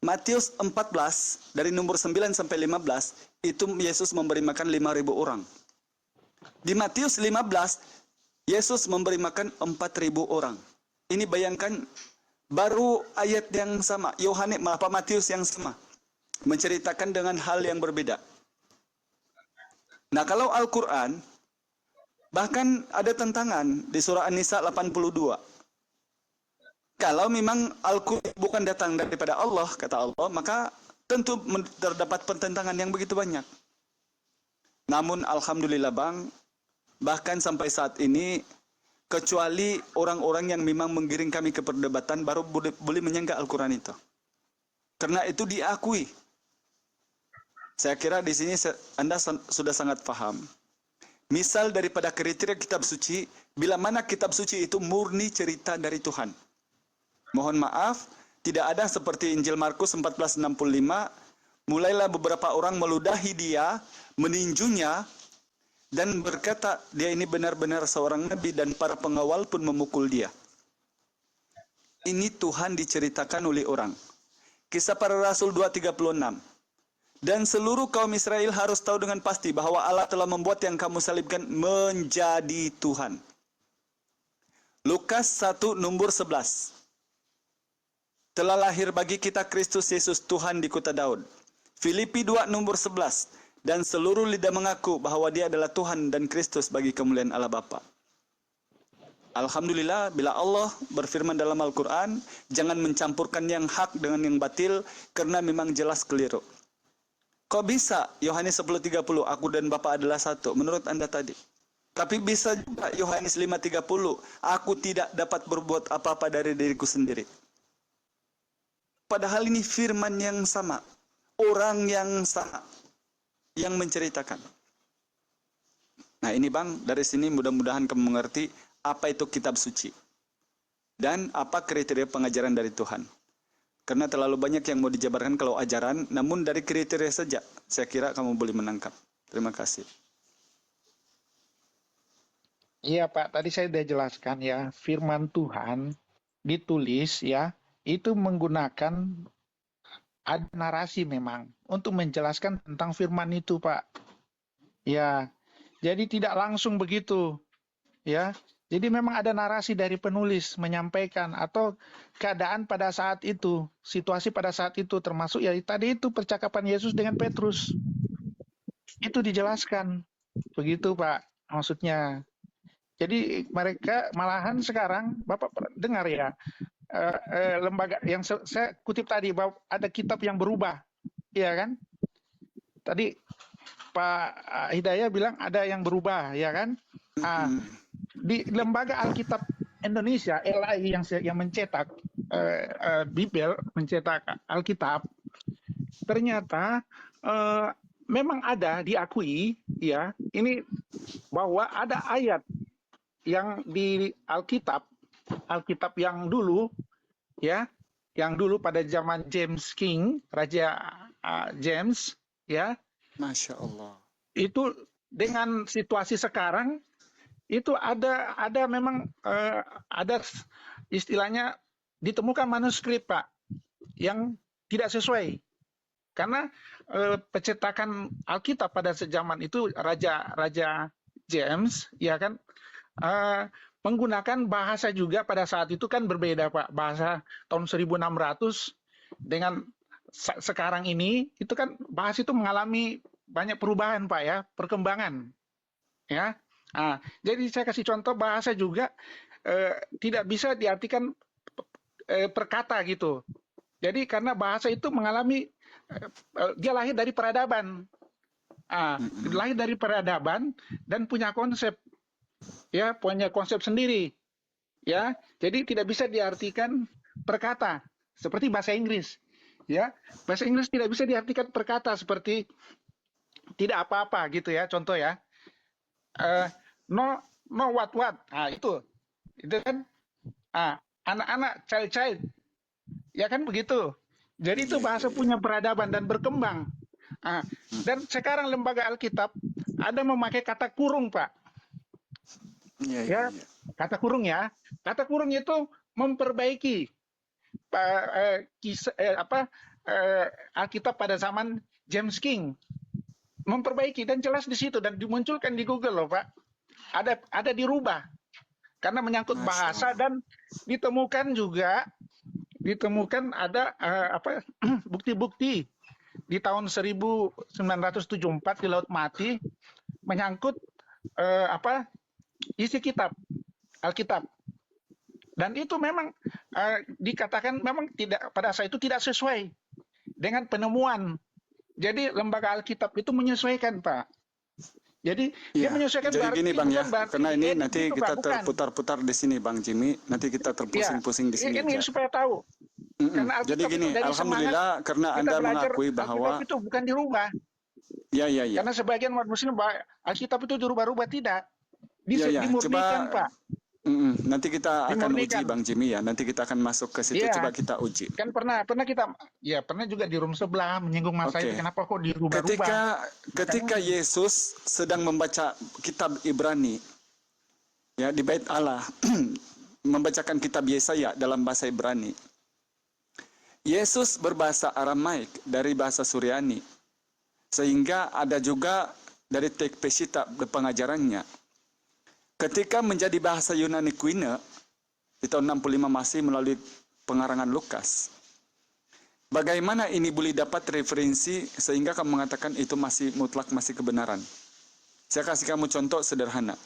Matius 14 dari nomor 9 sampai 15 itu Yesus memberi makan 5.000 orang. Di Matius 15 Yesus memberi makan 4.000 orang. Ini bayangkan baru ayat yang sama, Matius yang sama menceritakan dengan hal yang berbeda. Nah, kalau Al-Qur'an bahkan ada tentangan di surah An-Nisa 82. Kalau memang Al-Quran bukan datang daripada Allah, kata Allah, maka tentu terdapat pertentangan yang begitu banyak. Namun Alhamdulillah Bang, bahkan sampai saat ini, kecuali orang-orang yang memang menggiring kami ke perdebatan, baru boleh menyanggah Al-Quran itu. Karena itu diakui. Saya kira di sini Anda sudah sangat paham. Misal daripada kriteria kitab suci, bila mana kitab suci itu murni cerita dari Tuhan. Mohon maaf, tidak ada seperti Injil Markus 14:65, mulailah beberapa orang meludahi dia, meninjunya, dan berkata, dia ini benar-benar seorang nabi dan para pengawal pun memukul dia. Ini Tuhan diceritakan oleh orang. Kisah Para Rasul 2:36. Dan seluruh kaum Israel harus tahu dengan pasti bahwa Allah telah membuat yang kamu salibkan menjadi Tuhan. Lukas 1 nomor 11. telah lahir bagi kita Kristus Yesus Tuhan di kota Daud. Filipi 2 nomor 11. Dan seluruh lidah mengaku bahwa dia adalah Tuhan dan Kristus bagi kemuliaan Allah Bapa. Alhamdulillah, bila Allah berfirman dalam Al-Quran, jangan mencampurkan yang hak dengan yang batil, karena memang jelas keliru. Kok bisa Yohanes 10:30, aku dan Bapa adalah satu, menurut Anda tadi? Tapi bisa juga Yohanes 5:30, aku tidak dapat berbuat apa-apa dari diriku sendiri. Padahal ini firman yang sama, orang yang sama, yang menceritakan. Nah ini Bang, dari sini mudah-mudahan kamu mengerti apa itu kitab suci. Dan apa kriteria pengajaran dari Tuhan. Karena terlalu banyak yang mau dijabarkan kalau ajaran, namun dari kriteria saja, saya kira kamu boleh menangkap. Terima kasih. Iya Pak, tadi saya sudah jelaskan ya, firman Tuhan ditulis ya, itu menggunakan ada narasi memang untuk menjelaskan tentang firman itu Pak. Ya, jadi tidak langsung begitu. Ya, jadi memang ada narasi dari penulis menyampaikan atau keadaan pada saat itu, situasi pada saat itu, termasuk ya tadi itu percakapan Yesus dengan Petrus. Itu dijelaskan. Begitu Pak, maksudnya. Jadi mereka malahan sekarang, Bapak dengar ya, lembaga yang saya kutip tadi bahwa ada kitab yang berubah, ya kan? Tadi Pak Hidayah bilang ada yang berubah, ya kan? Di Lembaga Alkitab Indonesia (LAI) yang mencetak Bibel, mencetak Alkitab, ternyata memang ada diakui, ya, ini bahwa ada ayat yang di Alkitab yang dulu, ya, yang dulu pada zaman James King, Raja James, ya, Masya Allah. itu dengan situasi sekarang itu ada memang ada istilahnya ditemukan manuskrip Pak yang tidak sesuai karena pencetakan Alkitab pada zaman itu Raja James, ya kan, menggunakan bahasa juga pada saat itu kan berbeda Pak, bahasa tahun 1600 dengan sekarang ini itu kan bahasa itu mengalami banyak perubahan Pak ya, perkembangan ya. Jadi saya kasih contoh bahasa juga tidak bisa diartikan per kata gitu. Jadi karena bahasa itu mengalami dia lahir dari peradaban, lahir dari peradaban dan punya konsep. Ya, punya konsep sendiri. Ya, jadi tidak bisa diartikan per kata seperti bahasa Inggris. Ya, bahasa Inggris tidak bisa diartikan per kata seperti tidak apa-apa gitu ya, contoh ya. No what. Itu kan anak-anak, child. Ya kan begitu. Jadi itu bahasa punya peradaban dan berkembang. Dan sekarang lembaga Alkitab ada memakai kata kurung, Pak. Ya, kata kurung ya. Kata kurung itu memperbaiki Alkitab pada zaman James King. Memperbaiki dan jelas di situ dan dimunculkan di Google loh, Pak. Ada dirubah. Karena menyangkut bahasa dan ditemukan ada bukti-bukti di tahun 1974 di Laut Mati menyangkut isi kitab Alkitab, dan itu memang dikatakan memang tidak pada saat itu tidak sesuai dengan penemuan. Jadi lembaga Alkitab itu menyesuaikan Pak. Jadi dia menyesuaikan. Jadi gini Bang ya, karena ini nanti itu, kita Pak, terputar-putar di sini Bang Jimmy, nanti kita terpusing-pusing di sini. Ini supaya tahu. Jadi gini, alhamdulillah karena Anda mengakui bahwa Alkitab itu bukan dirubah. Ya. Karena sebagian umat muslim Alkitab itu dirubah-rubah, tidak. Dimurnikan, coba, Pak. Nanti kita akan Dimurnikan. uji Bang Jimmy ya. Nanti kita akan masuk ke situ, coba kita uji. Kan pernah kita pernah juga di room sebelah menyinggung masalah itu, kenapa kok dirubah-rubah. Ketika Yesus sedang membaca kitab Ibrani ya di Bait Allah membacakan kitab Yesaya dalam bahasa Ibrani. Yesus berbahasa Aramaik dari bahasa Suryani. Sehingga ada juga dari teks Peshitta pengajarannya. Ketika menjadi bahasa Yunani Kuina di tahun 65 Masehi melalui pengarangan Lukas, Bagaimana ini boleh dapat referensi sehingga kamu mengatakan itu masih mutlak, masih kebenaran? Saya kasih kamu contoh sederhana.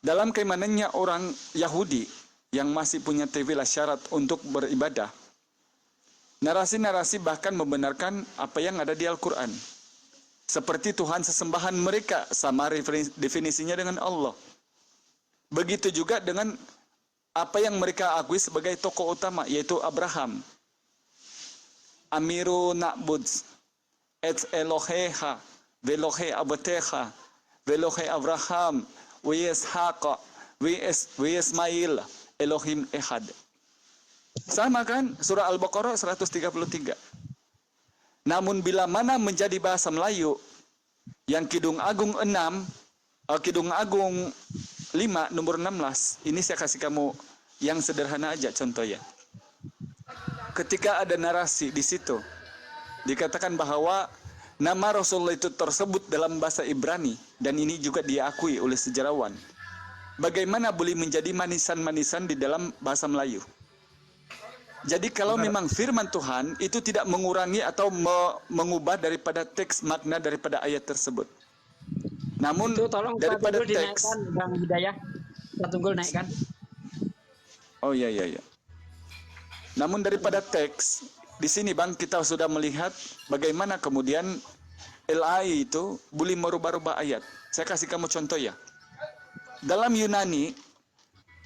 Dalam keimanannya orang Yahudi yang masih punya tevil syarat untuk beribadah, narasi-narasi bahkan membenarkan apa yang ada di Al-Quran. Seperti Tuhan sesembahan mereka, sama definisinya dengan Allah. Begitu juga dengan apa yang mereka akui sebagai tokoh utama, yaitu Abraham. Amiru na'bud et Eloheha, velohe abateha, velohe Abraham, wi Ishaq, wi Ismail, Elohim Ehad. Sama kan? Surah Al-Baqarah 133. Namun bila mana menjadi bahasa Melayu yang Kidung Agung 6, Kidung Agung 5 nomor 16, ini saya kasih kamu yang sederhana aja contohnya. Ketika ada narasi di situ dikatakan bahwa nama Rasulullah itu tersebut dalam bahasa Ibrani dan ini juga diakui oleh sejarawan. Bagaimana boleh menjadi manisan-manisan di dalam bahasa Melayu? Jadi kalau memang firman Tuhan itu tidak mengurangi atau mengubah daripada teks makna daripada ayat tersebut. Namun itu tolong daripada teks Bang Hidayah, kita tunggu naikkan. Oh iya. Namun daripada teks di sini Bang kita sudah melihat bagaimana kemudian LAI itu boleh merubah-rubah ayat. Saya kasih kamu contoh ya. Dalam Yunani,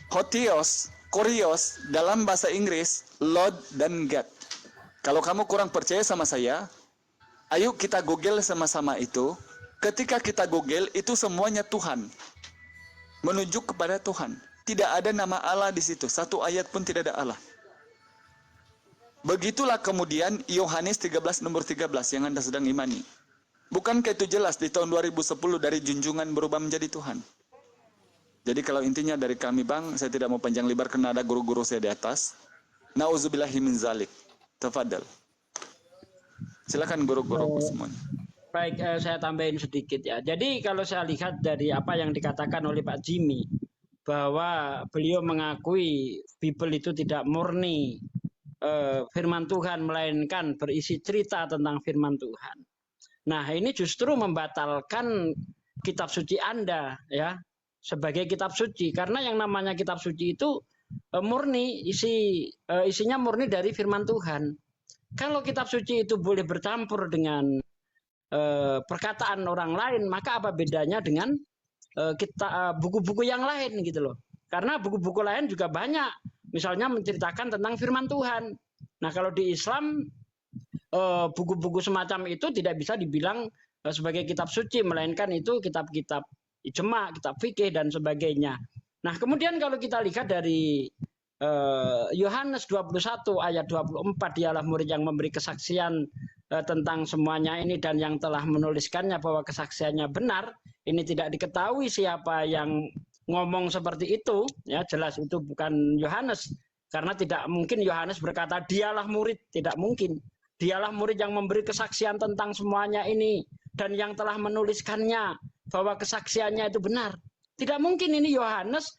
Hotheos, Kurios, dalam bahasa Inggris, Lord dan God. Kalau kamu kurang percaya sama saya, ayo kita Google sama-sama itu. Ketika kita Google, itu semuanya Tuhan. Menunjuk kepada Tuhan. Tidak ada nama Allah di situ. Satu ayat pun tidak ada Allah. Begitulah kemudian Yohanes 13 nomor 13 yang Anda sedang imani. Bukankah itu jelas di tahun 2010 dari junjungan berubah menjadi Tuhan? Jadi kalau intinya dari kami Bang, saya tidak mau panjang lebar karena ada guru-guru saya di atas. Nauzubillahi min zalik. Tafadhal. Silakan guru-guruku semuanya. Baik, saya tambahin sedikit ya. Jadi kalau saya lihat dari apa yang dikatakan oleh Pak Jimmy, bahwa beliau mengakui Bible itu tidak murni firman Tuhan, melainkan berisi cerita tentang firman Tuhan. Nah, ini justru membatalkan kitab suci Anda ya sebagai kitab suci, karena yang namanya kitab suci itu murni, isinya murni dari firman Tuhan. Kalau kitab suci itu boleh bercampur dengan perkataan orang lain, maka apa bedanya dengan buku-buku yang lain gitu loh. Karena buku-buku lain juga banyak, misalnya menceritakan tentang firman Tuhan. Nah, kalau di Islam buku-buku semacam itu tidak bisa dibilang sebagai kitab suci, melainkan itu kitab-kitab ijma, kitab fikih dan sebagainya. Nah, kemudian kalau kita lihat dari Yohanes 21 ayat 24, dialah murid yang memberi kesaksian tentang semuanya ini dan yang telah menuliskannya bahwa kesaksiannya benar. Ini tidak diketahui siapa yang ngomong seperti itu, ya jelas itu bukan Yohanes, karena tidak mungkin Yohanes berkata dialah murid, tidak mungkin. Dialah murid yang memberi kesaksian tentang semuanya ini dan yang telah menuliskannya bahwa kesaksiannya itu benar. Tidak mungkin ini Yohanes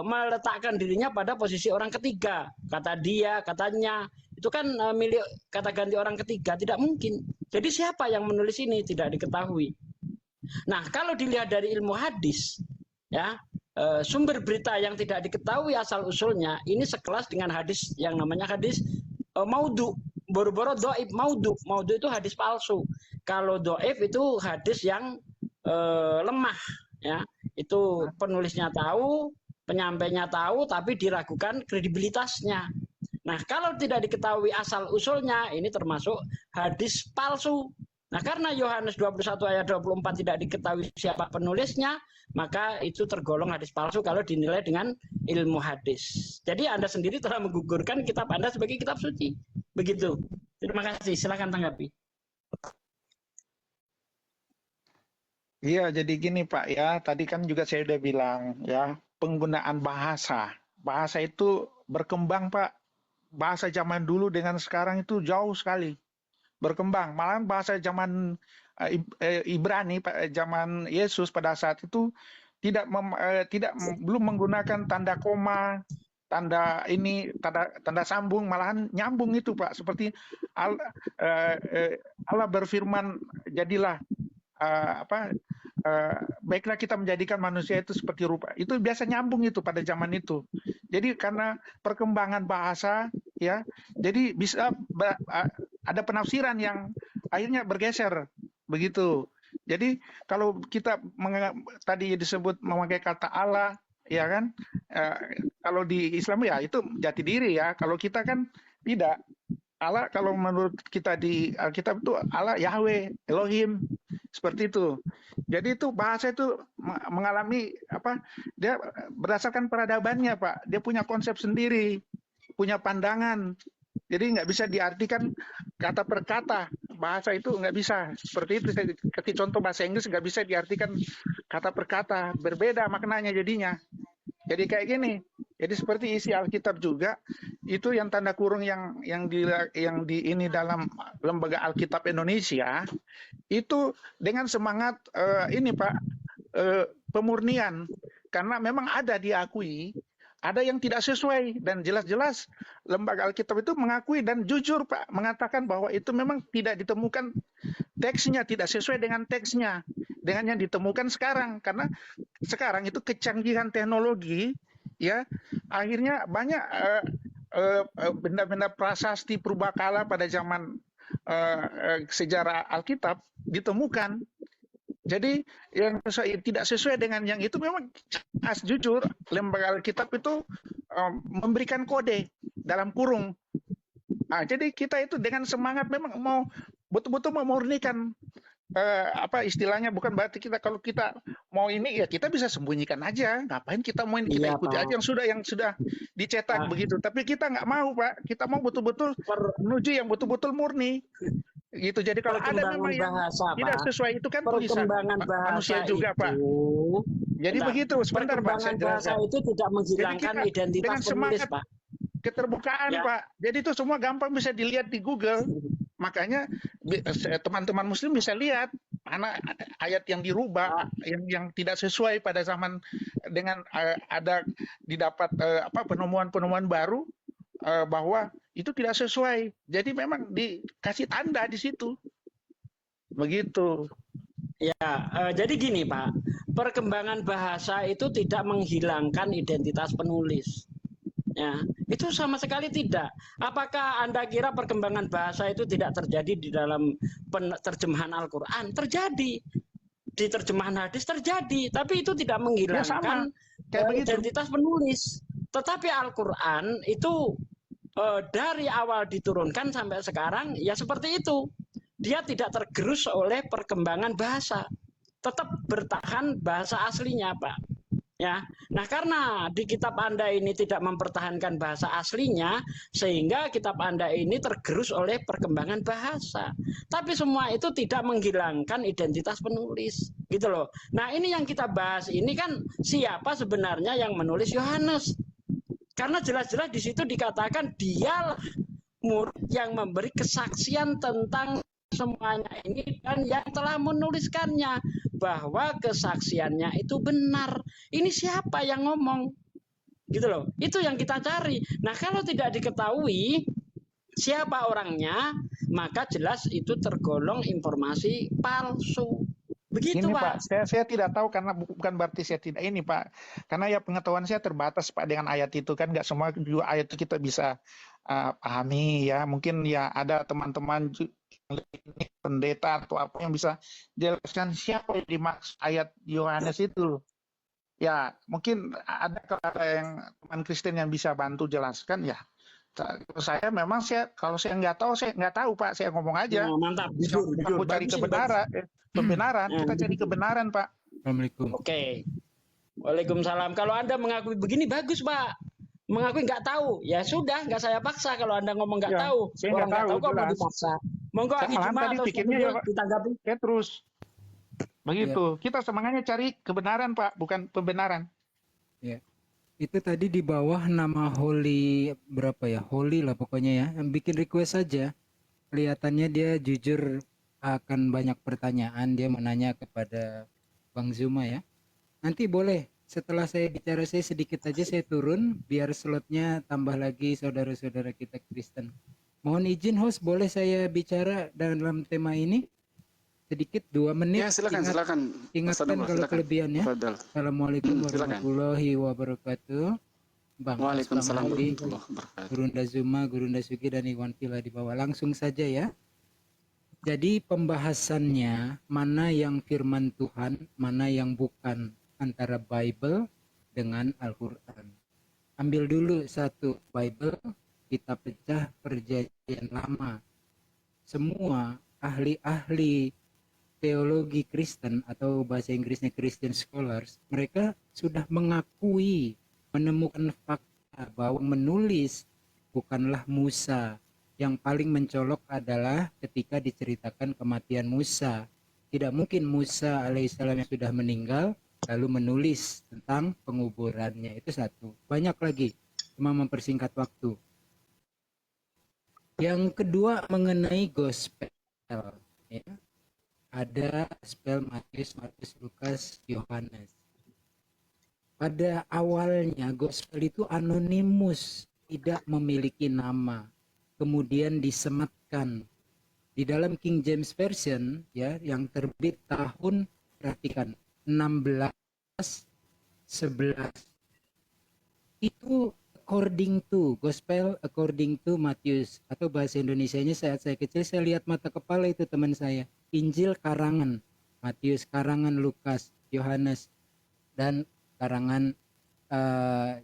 meletakkan dirinya pada posisi orang ketiga, kata dia, katanya, itu kan milik kata ganti orang ketiga, tidak mungkin. Jadi siapa yang menulis ini tidak diketahui. Nah, kalau dilihat dari ilmu hadis, ya sumber berita yang tidak diketahui asal usulnya ini sekelas dengan hadis yang namanya hadis maudhu, boro-boro doib. Maudhu itu hadis palsu. Kalau doib itu hadis yang lemah, ya itu penulisnya tahu, penyampainya tahu, tapi diragukan kredibilitasnya. Nah, kalau tidak diketahui asal usulnya, ini termasuk hadis palsu. Nah, karena Yohanes 21 ayat 24 tidak diketahui siapa penulisnya, maka itu tergolong hadis palsu kalau dinilai dengan ilmu hadis. Jadi Anda sendiri telah menggugurkan kitab Anda sebagai kitab suci. Begitu. Terima kasih. Silakan tanggapi. Iya, jadi gini Pak ya, tadi kan juga saya udah bilang ya, penggunaan bahasa. Bahasa itu berkembang Pak. Bahasa zaman dulu dengan sekarang itu jauh sekali berkembang. Malah bahasa zaman Ibrani, zaman Yesus pada saat itu belum menggunakan tanda koma, tanda sambung, malahan nyambung itu Pak, seperti Allah berfirman, jadilah baiklah kita menjadikan manusia itu seperti rupa. Itu biasa nyambung itu pada zaman itu. Jadi karena perkembangan bahasa ya, jadi bisa ada penafsiran yang akhirnya bergeser begitu. Jadi kalau kita tadi disebut memakai kata Allah, ya kan? Kalau di Islam ya itu jati diri ya. Kalau kita kan tidak. Allah kalau menurut kita di Alkitab itu Allah Yahweh, Elohim, seperti itu. Jadi itu bahasa itu mengalami dia berdasarkan peradabannya Pak. Dia punya konsep sendiri, punya pandangan. Jadi nggak bisa diartikan kata per kata. Bahasa itu nggak bisa. Seperti itu, ketika contoh bahasa Inggris nggak bisa diartikan kata per kata. Berbeda maknanya jadinya. Jadi kayak gini. Jadi seperti isi Alkitab juga, itu yang tanda kurung yang di ini dalam Lembaga Alkitab Indonesia, itu dengan semangat ini Pak, pemurnian. Karena memang ada diakui, ada yang tidak sesuai, dan jelas-jelas Lembaga Alkitab itu mengakui dan jujur Pak, mengatakan bahwa itu memang tidak ditemukan teksnya, tidak sesuai dengan teksnya, dengan yang ditemukan sekarang. Karena sekarang itu kecanggihan teknologi, ya akhirnya banyak benda-benda prasasti purbakala pada zaman sejarah Alkitab ditemukan. Jadi yang tidak sesuai dengan yang itu memang jujur Lembaga Alkitab itu memberikan kode dalam kurung. Jadi kita itu dengan semangat memang mau betul-betul memurnikan istilahnya, bukan berarti kalau kita mau ini ya kita bisa sembunyikan aja, ngapain kita mau ini, kita ikuti aja yang sudah dicetak begitu. Tapi kita nggak mau Pak, kita mau betul-betul menuju yang betul-betul murni gitu. Jadi kalau ada memang yang tidak sesuai itu kan tulisan manusia juga Pak. Jadi begitu. Sebentar Pak, saya jelaskan. Bahasa itu tidak menghilangkan identitas penulis Pak. Keterbukaan Pak. Jadi itu semua gampang bisa dilihat di Google. Makanya teman-teman Muslim bisa lihat mana ayat yang dirubah, yang tidak sesuai pada zaman dengan ada didapat penemuan-penemuan baru bahwa itu tidak sesuai. Jadi memang dikasih tanda di situ. Begitu. Ya, jadi gini Pak, perkembangan bahasa itu tidak menghilangkan identitas penulis. Ya, itu sama sekali tidak. Apakah Anda kira perkembangan bahasa itu tidak terjadi di dalam terjemahan Al-Quran? Terjadi. Di terjemahan hadis terjadi. Tapi itu tidak menghilangkan identitas penulis. Tetapi Al-Quran itu dari awal diturunkan sampai sekarang ya seperti itu. Dia tidak tergerus oleh perkembangan bahasa. Tetap bertahan bahasa aslinya Pak. Ya, nah karena di kitab Anda ini tidak mempertahankan bahasa aslinya, sehingga kitab Anda ini tergerus oleh perkembangan bahasa. Tapi semua itu tidak menghilangkan identitas penulis, gitu loh. Nah ini yang kita bahas ini kan siapa sebenarnya yang menulis Yohanes? Karena jelas-jelas di situ dikatakan dialah murid yang memberi kesaksian tentang semuanya ini dan yang telah menuliskannya, bahwa kesaksiannya itu benar. Ini siapa yang ngomong? Gitu loh. Itu yang kita cari. Nah, kalau tidak diketahui siapa orangnya, maka jelas itu tergolong informasi palsu. Begitu ini Pak. Saya tidak tahu, karena bukan berarti saya tidak ini Pak. Karena ya pengetahuan saya terbatas Pak dengan ayat itu kan, nggak semua juga ayat itu kita bisa pahami ya. Mungkin ya ada teman-teman pendeta atau apa yang bisa jelaskan siapa yang dimaksud ayat Yohanes itu. Ya mungkin ada yang teman Kristen yang bisa bantu jelaskan ya. Saya memang kalau saya nggak tahu Pak, saya ngomong aja. Mantap, jujur. Aku cari kebenaran, kita cari kebenaran Pak. Assalamualaikum. Oke. Waalaikumsalam. Kalau Anda mengakui begini bagus Pak. Mengakui nggak tahu, ya sudah, nggak saya paksa. Kalau Anda ngomong nggak tahu, saya nggak tahu kok mau dipaksa. Monggo Saya malah tadi pikirnya ya Pak, ditanggapi. saya terus begitu. Kita semangatnya cari kebenaran Pak, bukan pembenaran. Ya. Itu tadi di bawah nama Holy berapa ya? Holy lah pokoknya ya. Yang bikin request saja. Kelihatannya dia jujur akan banyak pertanyaan. Dia menanya kepada Bang Zuma ya. Nanti boleh setelah saya bicara saya sedikit aja saya turun biar slotnya tambah lagi saudara-saudara kita Kristen. Mohon izin host, boleh saya bicara dalam tema ini? Sedikit 2 menit. Ya, silakan. Ingatkan kalau kelebihannya. Assalamualaikum warahmatullahi wabarakatuh. Bang, Waalaikumsalam warahmatullahi wabarakatuh. Gurunda Zuma, Gurunda Sugi, dan Iwan Pila di bawah. Langsung saja ya. Jadi pembahasannya mana yang firman Tuhan, mana yang bukan, antara Bible dengan Al-Quran. Ambil dulu satu Bible, kita pecah Perjanjian Lama. Semua ahli-ahli teologi Kristen atau bahasa Inggrisnya Christian Scholars, mereka sudah mengakui, menemukan fakta bahwa menulis bukanlah Musa. Yang paling mencolok adalah ketika diceritakan kematian Musa. Tidak mungkin Musa alaihissalam yang sudah meninggal lalu menulis tentang penguburannya. Itu satu. Banyak lagi, cuma mempersingkat waktu. Yang kedua mengenai gospel. Ya. Ada gospel Matius, Markus, Lukas, Yohanes. Pada awalnya gospel itu anonimus, tidak memiliki nama. Kemudian disematkan di dalam King James Version ya, yang terbit tahun, perhatikan, 1611. Itu according to, gospel according to Matius, atau bahasa Indonesianya saat saya kecil saya lihat mata kepala itu teman saya, Injil karangan Matius, karangan Lukas, Yohanes, dan karangan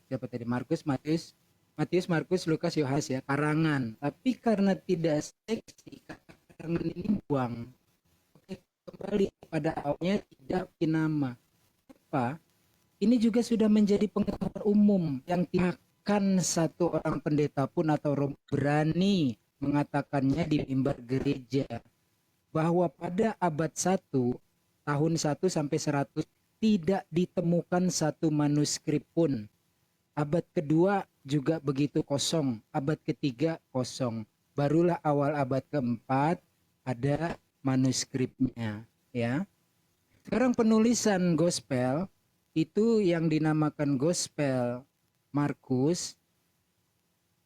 siapa tadi, Markus, Matius, Markus, Lukas, Yohanes ya, karangan. Tapi karena tidak seksi, kata karangan ini buang. Oke, kembali pada awalnya tidak nama. Apa? Ini juga sudah menjadi pengetahuan umum yang kan satu orang pendeta pun atau roh berani mengatakannya di mimbar gereja bahwa pada abad 1 tahun 1 sampai 100 tidak ditemukan satu manuskrip pun. Abad kedua juga begitu kosong, abad ketiga kosong. Barulah awal abad keempat ada manuskripnya ya. Sekarang penulisan gospel itu yang dinamakan gospel Markus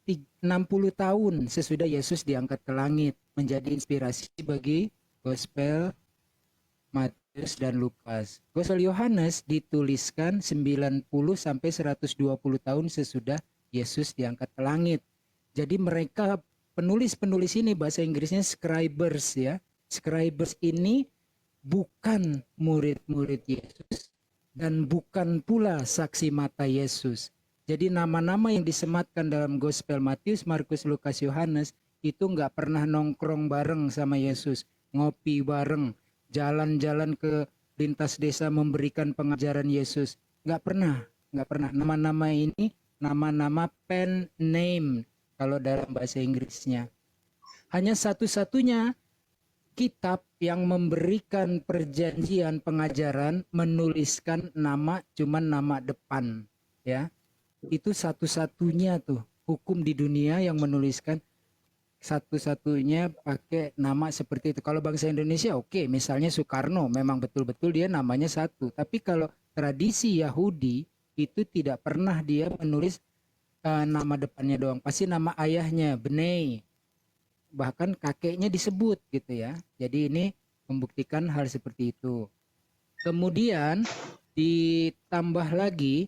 60 tahun sesudah Yesus diangkat ke langit, menjadi inspirasi bagi gospel Matius dan Lukas. Gospel Yohanes dituliskan 90 sampai 120 tahun sesudah Yesus diangkat ke langit. Jadi mereka penulis-penulis ini bahasa Inggrisnya scribers ya. Scribers ini bukan murid-murid Yesus dan bukan pula saksi mata Yesus. Jadi nama-nama yang disematkan dalam gospel Matius, Markus, Lukas, Yohanes itu nggak pernah nongkrong bareng sama Yesus, ngopi bareng, jalan-jalan ke lintas desa memberikan pengajaran Yesus. Nggak pernah. Nama-nama ini nama-nama pen name kalau dalam bahasa Inggrisnya. Hanya satu-satunya kitab yang memberikan perjanjian pengajaran menuliskan nama, cuman nama depan ya. Itu satu-satunya tuh hukum di dunia yang menuliskan satu-satunya pakai nama seperti itu. Kalau bangsa Indonesia oke, misalnya Soekarno memang betul-betul dia namanya satu. Tapi kalau tradisi Yahudi itu tidak pernah dia menulis nama depannya doang. Pasti nama ayahnya, Benei. Bahkan kakeknya disebut gitu ya. Jadi ini membuktikan hal seperti itu. Kemudian ditambah lagi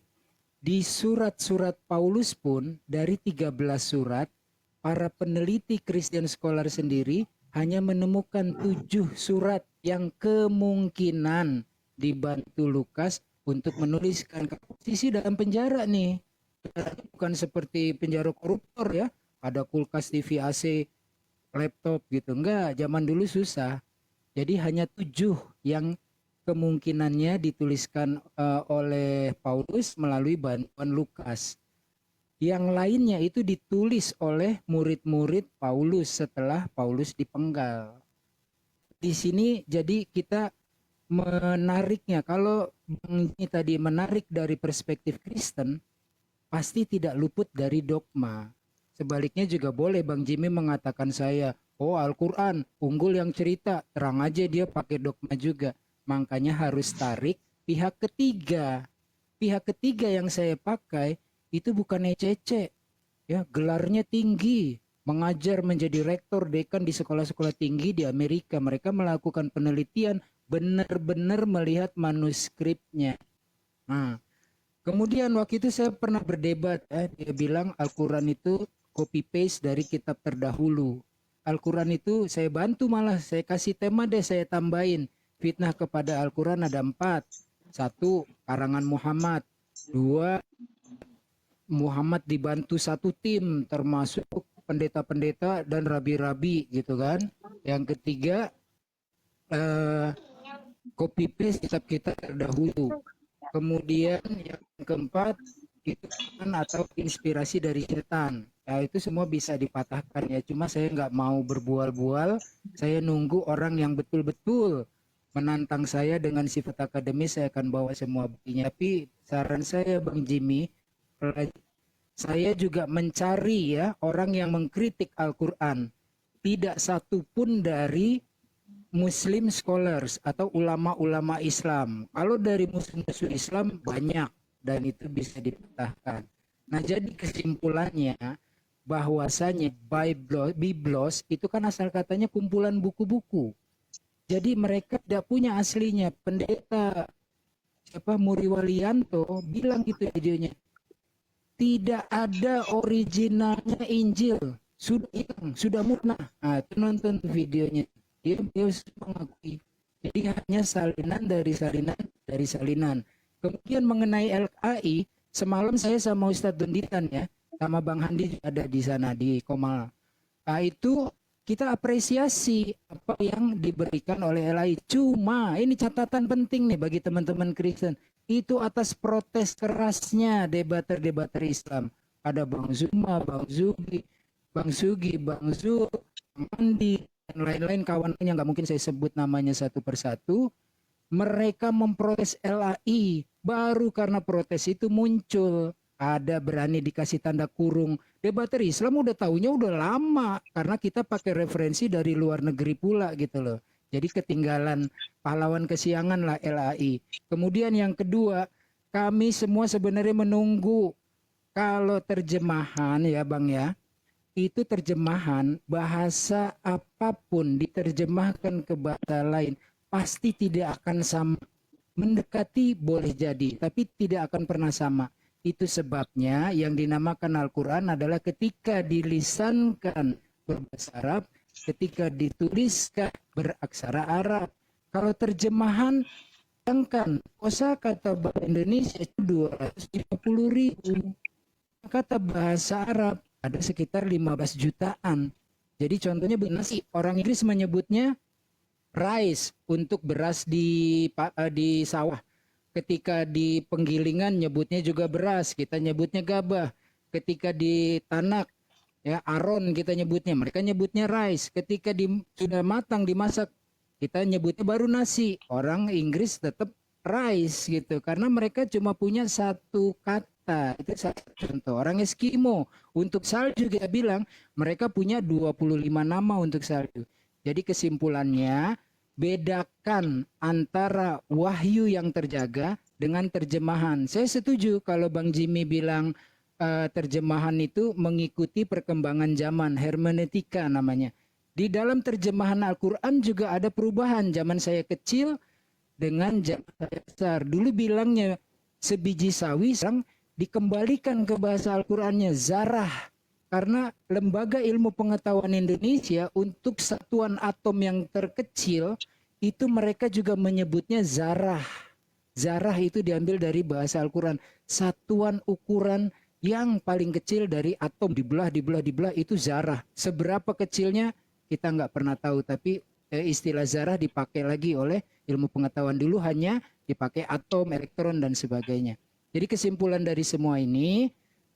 di surat-surat Paulus pun dari 13 surat, para peneliti Christian Scholar sendiri hanya menemukan 7 surat yang kemungkinan dibantu Lukas untuk menuliskan posisi dalam penjara nih. Bukan seperti penjara koruptor ya, ada kulkas, TV, AC, laptop gitu. Enggak, zaman dulu susah. Jadi hanya 7 yang kemungkinannya dituliskan oleh Paulus melalui bantuan Lukas. Yang lainnya itu ditulis oleh murid-murid Paulus setelah Paulus dipenggal. Di sini jadi kita menariknya, kalau Bang Jimmy tadi menarik dari perspektif Kristen, pasti tidak luput dari dogma. Sebaliknya juga boleh Bang Jimmy mengatakan saya, oh Al-Quran unggul yang cerita, terang aja dia pakai dogma juga. Makanya harus tarik pihak ketiga. pihak ketiga yang saya pakai itu bukan ECC, ya, gelarnya tinggi, mengajar menjadi rektor dekan di sekolah-sekolah tinggi di Amerika. Mereka melakukan penelitian, benar-benar melihat manuskripnya. Nah, kemudian waktu itu saya pernah berdebat, dia bilang Al-Quran itu copy paste dari kitab terdahulu. Al-Quran itu saya bantu, malah saya kasih tema deh, saya tambahin. Fitnah kepada Al-Quran ada 4. 1, karangan Muhammad. 2, Muhammad dibantu satu tim termasuk pendeta-pendeta dan rabi-rabi gitu kan. Yang ketiga, copy paste kitab-kitab terdahulu. Kemudian yang keempat, itu kan atau inspirasi dari setan. Ya, itu semua bisa dipatahkan ya. Cuma saya nggak mau berbual-bual. Saya nunggu orang yang betul-betul menantang saya dengan sifat akademis. Saya akan bawa semua buktinya. Tapi saran saya Bang Jimmy, saya juga mencari ya orang yang mengkritik Al-Quran. Tidak satu pun dari Muslim scholars atau ulama-ulama Islam. Kalau dari musuh-musuh Islam banyak dan itu bisa dipatahkan. Nah, jadi kesimpulannya bahwasanya Biblos itu kan asal katanya kumpulan buku-buku. Jadi mereka tidak punya aslinya. Pendeta Muri Walianto bilang gitu videonya. Tidak ada originalnya Injil. Sudah hilang, sudah musnah. Nah, itu nonton videonya. Dia mengakui. Jadi hanya salinan dari salinan. Kemudian mengenai LAI, semalam saya sama Ustadz Dunditan ya, sama Bang Handi ada di sana di Komal. Nah, itu kita apresiasi apa yang diberikan oleh LAI. Cuma ini catatan penting nih bagi teman-teman Kristen. Itu atas protes kerasnya debater-debater Islam. Ada Bang Zuma, Bang Zugi, Bang Zul, Bang Andi, dan lain-lain kawan yang nggak mungkin saya sebut namanya satu persatu. Mereka memprotes LAI. Baru karena protes itu muncul. Ada berani dikasih tanda kurung. Debater Islam udah taunya udah lama. Karena kita pakai referensi dari luar negeri pula gitu loh. Jadi ketinggalan pahlawan kesiangan lah LAI. Kemudian yang kedua, kami semua sebenarnya menunggu kalau terjemahan ya Bang ya. Itu terjemahan bahasa apapun diterjemahkan ke bahasa lain pasti tidak akan sama. Mendekati boleh jadi, tapi tidak akan pernah sama. Itu sebabnya yang dinamakan Al-Quran adalah ketika dilisankan berbahasa Arab, ketika dituliskan beraksara Arab. Kalau terjemahan, sedangkan kosakata bahasa Indonesia 250.000. Kata bahasa Arab ada sekitar 15 jutaan. Jadi contohnya nasi, orang Inggris menyebutnya rice untuk beras di sawah. Ketika di penggilingan nyebutnya juga beras, kita nyebutnya gabah. Ketika di tanak ya aron kita nyebutnya, mereka nyebutnya rice. Ketika sudah matang dimasak, kita nyebutnya baru nasi. Orang Inggris tetap rice gitu karena mereka cuma punya satu kata. Itu satu contoh. Orang Eskimo untuk salju kita bilang mereka punya 25 nama untuk salju. Jadi kesimpulannya bedakan antara wahyu yang terjaga dengan terjemahan. Saya setuju kalau Bang Jimmy bilang terjemahan itu mengikuti perkembangan zaman, hermeneutika namanya. Di dalam terjemahan Al-Quran juga ada perubahan. Zaman saya kecil dengan zaman saya besar. Dulu bilangnya sebiji sawi, sekarang dikembalikan ke bahasa Al-Qurannya zarah. Karena Lembaga Ilmu Pengetahuan Indonesia untuk satuan atom yang terkecil itu mereka juga menyebutnya zarah. Zarah itu diambil dari bahasa Al-Quran. Satuan ukuran yang paling kecil dari atom dibelah itu zarah. Seberapa kecilnya kita nggak pernah tahu. Tapi istilah zarah dipakai lagi oleh ilmu pengetahuan. Dulu hanya dipakai atom, elektron dan sebagainya. Jadi kesimpulan dari semua ini,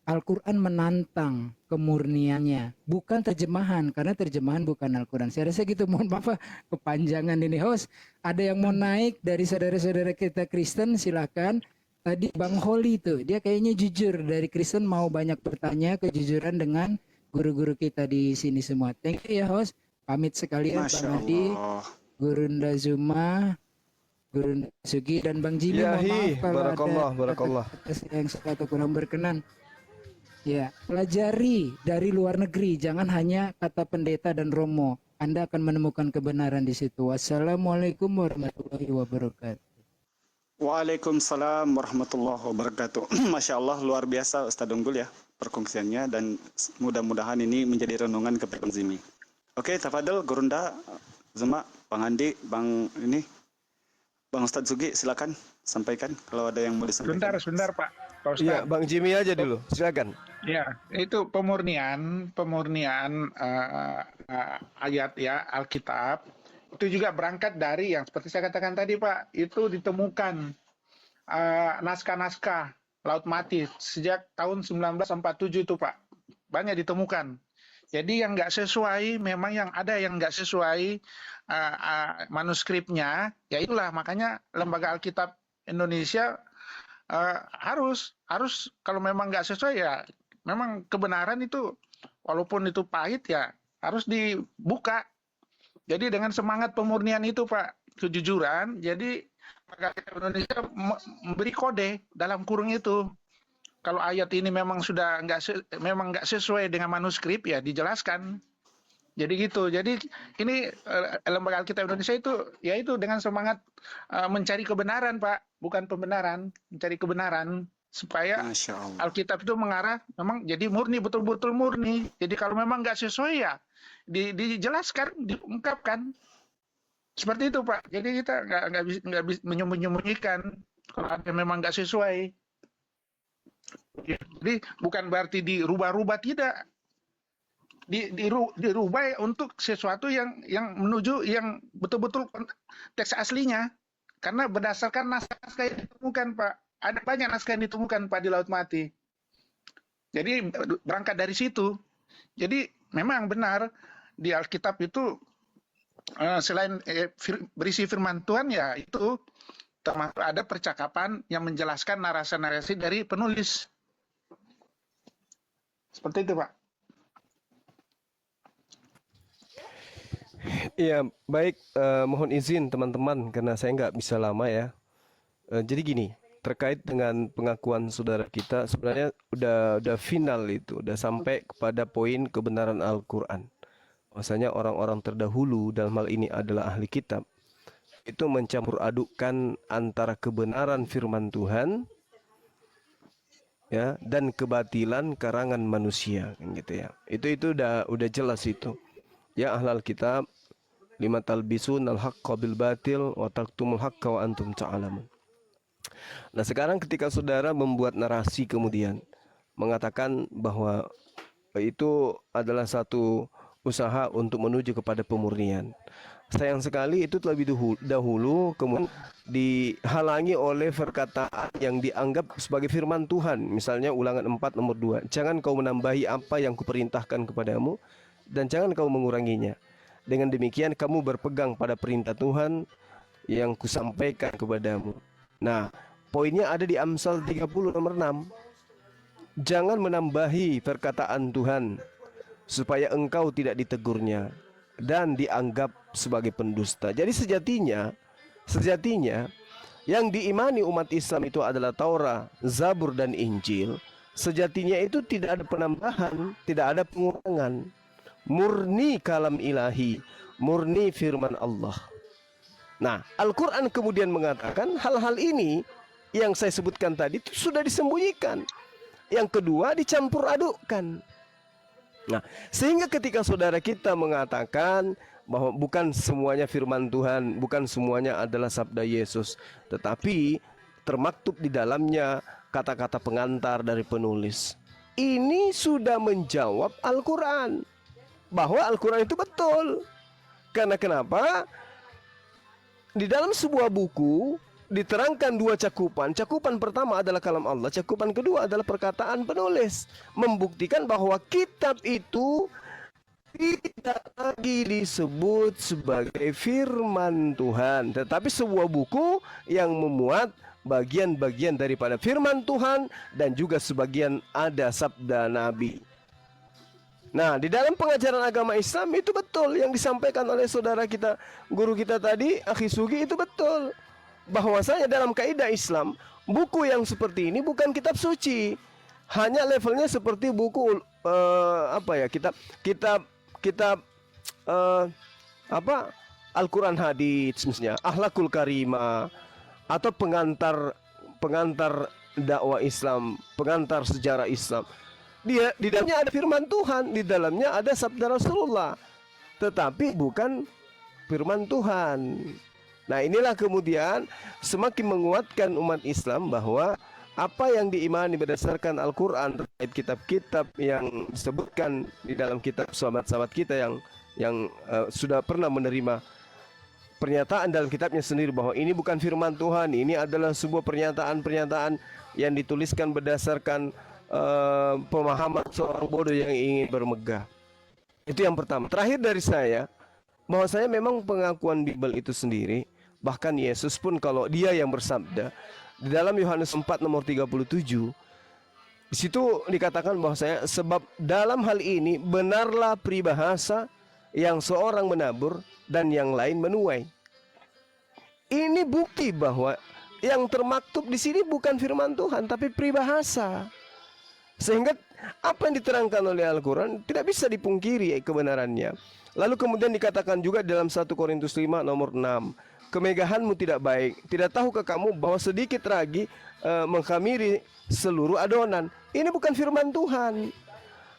Al-Quran menantang kemurniannya, bukan terjemahan, karena terjemahan bukan Al-Quran. Saya rasa gitu, mohon maaf kepanjangan ini host. Ada yang mau naik dari saudara-saudara kita Kristen, silakan. Tadi Bang Holly itu, dia kayaknya jujur dari Kristen mau banyak bertanya, kejujuran dengan guru-guru kita di sini semua. Thank you ya host, pamit sekalian Pak Nadi, Gurunda Zuma, Guru Sugi dan Bang Jimmy, mohon maaf kalau barakallah. ada yang salah atau kurang berkenan. Ya, pelajari dari luar negeri, jangan hanya kata pendeta dan romo. Anda akan menemukan kebenaran di situ. Wassalamualaikum warahmatullahi wabarakatuh. Waalaikumsalam warahmatullahi wabarakatuh. Masya Allah, luar biasa Ustadz Unggul ya perkongsiannya, dan mudah-mudahan ini menjadi renungan kepada Bang Zimi. Oke, tafadhol Gurunda, Zuma, Bang Andi, Bang Ustadz Sugi, silakan sampaikan kalau ada yang mau disampaikan. Sebentar Pak Ustadz. Ya, Bang Jimmy aja dulu, silakan. Ya, itu pemurnian ayat ya Alkitab. Itu juga berangkat dari yang seperti saya katakan tadi Pak, itu ditemukan naskah-naskah Laut Mati sejak tahun 1947 itu Pak, banyak ditemukan. Jadi yang nggak sesuai, memang yang ada yang nggak sesuai manuskripnya, ya itulah makanya Lembaga Alkitab Indonesia harus kalau memang nggak sesuai ya, memang kebenaran itu walaupun itu pahit ya harus dibuka. Jadi dengan semangat pemurnian itu Pak, kejujuran, jadi Lembaga Alkitab Indonesia memberi kode dalam kurung itu. Kalau ayat ini memang sudah memang nggak sesuai dengan manuskrip ya dijelaskan. Jadi gitu. Jadi ini Lembaga Alkitab Indonesia itu yaitu dengan semangat mencari kebenaran Pak, bukan pembenaran, mencari kebenaran supaya Alkitab itu mengarah memang jadi murni, betul-betul murni. Jadi kalau memang nggak sesuai ya dijelaskan, diungkapkan. Seperti itu Pak. Jadi kita nggak bisa menyembunyikan kalau ada memang nggak sesuai. Jadi bukan berarti dirubah-rubah, tidak. Dirubah untuk sesuatu yang menuju yang betul-betul teks aslinya. Karena berdasarkan naskah yang ditemukan Pak. Ada banyak naskah yang ditemukan Pak di Laut Mati. Jadi berangkat dari situ. Jadi memang benar di Alkitab itu selain berisi firman Tuhan ya itu termasuk ada percakapan yang menjelaskan narasi-narasi dari penulis. Seperti itu Pak. Iya, baik. Mohon izin teman-teman karena saya nggak bisa lama ya. Jadi gini, terkait dengan pengakuan saudara kita sebenarnya udah final itu, udah sampai kepada poin kebenaran Al-Quran. Bahwasanya orang-orang terdahulu dalam hal ini adalah ahli kitab itu mencampur adukkan antara kebenaran firman Tuhan ya dan kebatilan karangan manusia kan gitu ya. Itu udah jelas itu. Ya ahlal kitab lima talbisun al-haqqa bil batil wa taktumul haqqa wa antum ta'lamun. Nah, sekarang ketika saudara membuat narasi kemudian mengatakan bahwa itu adalah satu usaha untuk menuju kepada pemurnian. Sayang sekali itu terlebih dahulu kemudian dihalangi oleh perkataan yang dianggap sebagai firman Tuhan. Misalnya Ulangan 4 nomor 2. Jangan kau menambahi apa yang kuperintahkan kepadamu dan jangan kau menguranginya. Dengan demikian kamu berpegang pada perintah Tuhan yang kusampaikan kepadamu. Nah, poinnya ada di Amsal 30 nomor 6. Jangan menambahi perkataan Tuhan supaya engkau tidak ditegurnya dan dianggap sebagai pendusta. Jadi sejatinya yang diimani umat Islam itu adalah Taurat, Zabur dan Injil. Sejatinya itu tidak ada penambahan, tidak ada pengurangan. Murni kalam ilahi, murni firman Allah. Nah, Al-Quran kemudian mengatakan hal-hal ini yang saya sebutkan tadi itu sudah disembunyikan. Yang kedua dicampur adukkan. Nah, sehingga ketika saudara kita mengatakan bahwa bukan semuanya firman Tuhan, bukan semuanya adalah sabda Yesus, tetapi termaktub di dalamnya kata-kata pengantar dari penulis. Ini sudah menjawab Al-Quran bahwa Al-Quran itu betul. Karena kenapa? Di dalam sebuah buku diterangkan dua cakupan. Cakupan pertama adalah kalam Allah, cakupan kedua adalah perkataan penulis, membuktikan bahwa kitab itu tidak lagi disebut sebagai firman Tuhan, tetapi sebuah buku yang memuat bagian-bagian daripada firman Tuhan dan juga sebagian ada sabda Nabi. Nah, di dalam pengajaran agama Islam itu betul yang disampaikan oleh saudara kita, guru kita tadi, Akhi Sugi, itu betul. bahwasanya dalam kaidah Islam, buku yang seperti ini bukan kitab suci, hanya levelnya seperti buku kitab Al-Quran hadits misalnya, Akhlakul Karimah, atau pengantar dakwah Islam, pengantar sejarah Islam. Dia di dalamnya ada firman Tuhan, di dalamnya ada sabda Rasulullah, tetapi bukan firman Tuhan. Nah, inilah kemudian semakin menguatkan umat Islam bahwa apa yang diimani berdasarkan Al-Quran terkait kitab-kitab yang disebutkan di dalam kitab sahabat-sahabat kita yang sudah pernah menerima pernyataan dalam kitabnya sendiri bahwa ini bukan firman Tuhan, ini adalah sebuah pernyataan-pernyataan yang dituliskan berdasarkan pemahaman seorang bodoh yang ingin bermegah. Itu yang pertama. Terakhir dari saya, bahwa saya memang pengakuan Bible itu sendiri, bahkan Yesus pun kalau dia yang bersabda di dalam Yohanes 4 nomor 37, di situ dikatakan bahwa saya, sebab dalam hal ini benarlah peribahasa yang seorang menabur dan yang lain menuai. Ini bukti bahwa yang termaktub di sini bukan firman Tuhan tapi peribahasa. Sehingga apa yang diterangkan oleh Al-Quran tidak bisa dipungkiri kebenarannya. Lalu kemudian dikatakan juga dalam 1 Korintus 5 nomor 6, kemegahanmu tidak baik. Tidak tahukah kamu bahwa sedikit ragi mengkhamiri seluruh adonan? Ini bukan firman Tuhan.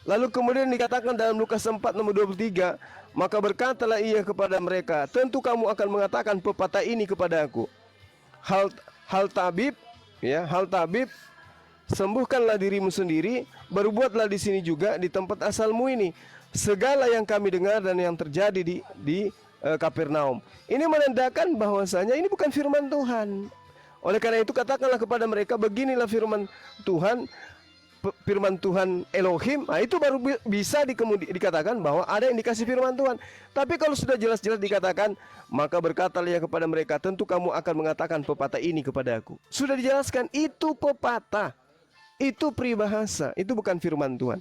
Lalu kemudian dikatakan dalam Lukas 4 nomor 23, maka berkatalah ia kepada mereka, tentu kamu akan mengatakan pepatah ini kepada aku. Hal tabib, sembuhkanlah dirimu sendiri, berbuatlah di sini juga di tempat asalmu ini. Segala yang kami dengar dan yang terjadi di Kapernaum, ini menandakan bahwasanya ini bukan firman Tuhan. Oleh karena itu katakanlah kepada mereka, beginilah firman Tuhan, firman Tuhan Elohim. Nah, itu baru bisa dikatakan bahwa ada yang dikasih firman Tuhan. Tapi kalau sudah jelas-jelas dikatakan, maka berkatalah ia kepada mereka, tentu kamu akan mengatakan pepatah ini kepada aku. Sudah dijelaskan, itu pepatah, itu peribahasa, itu bukan firman Tuhan.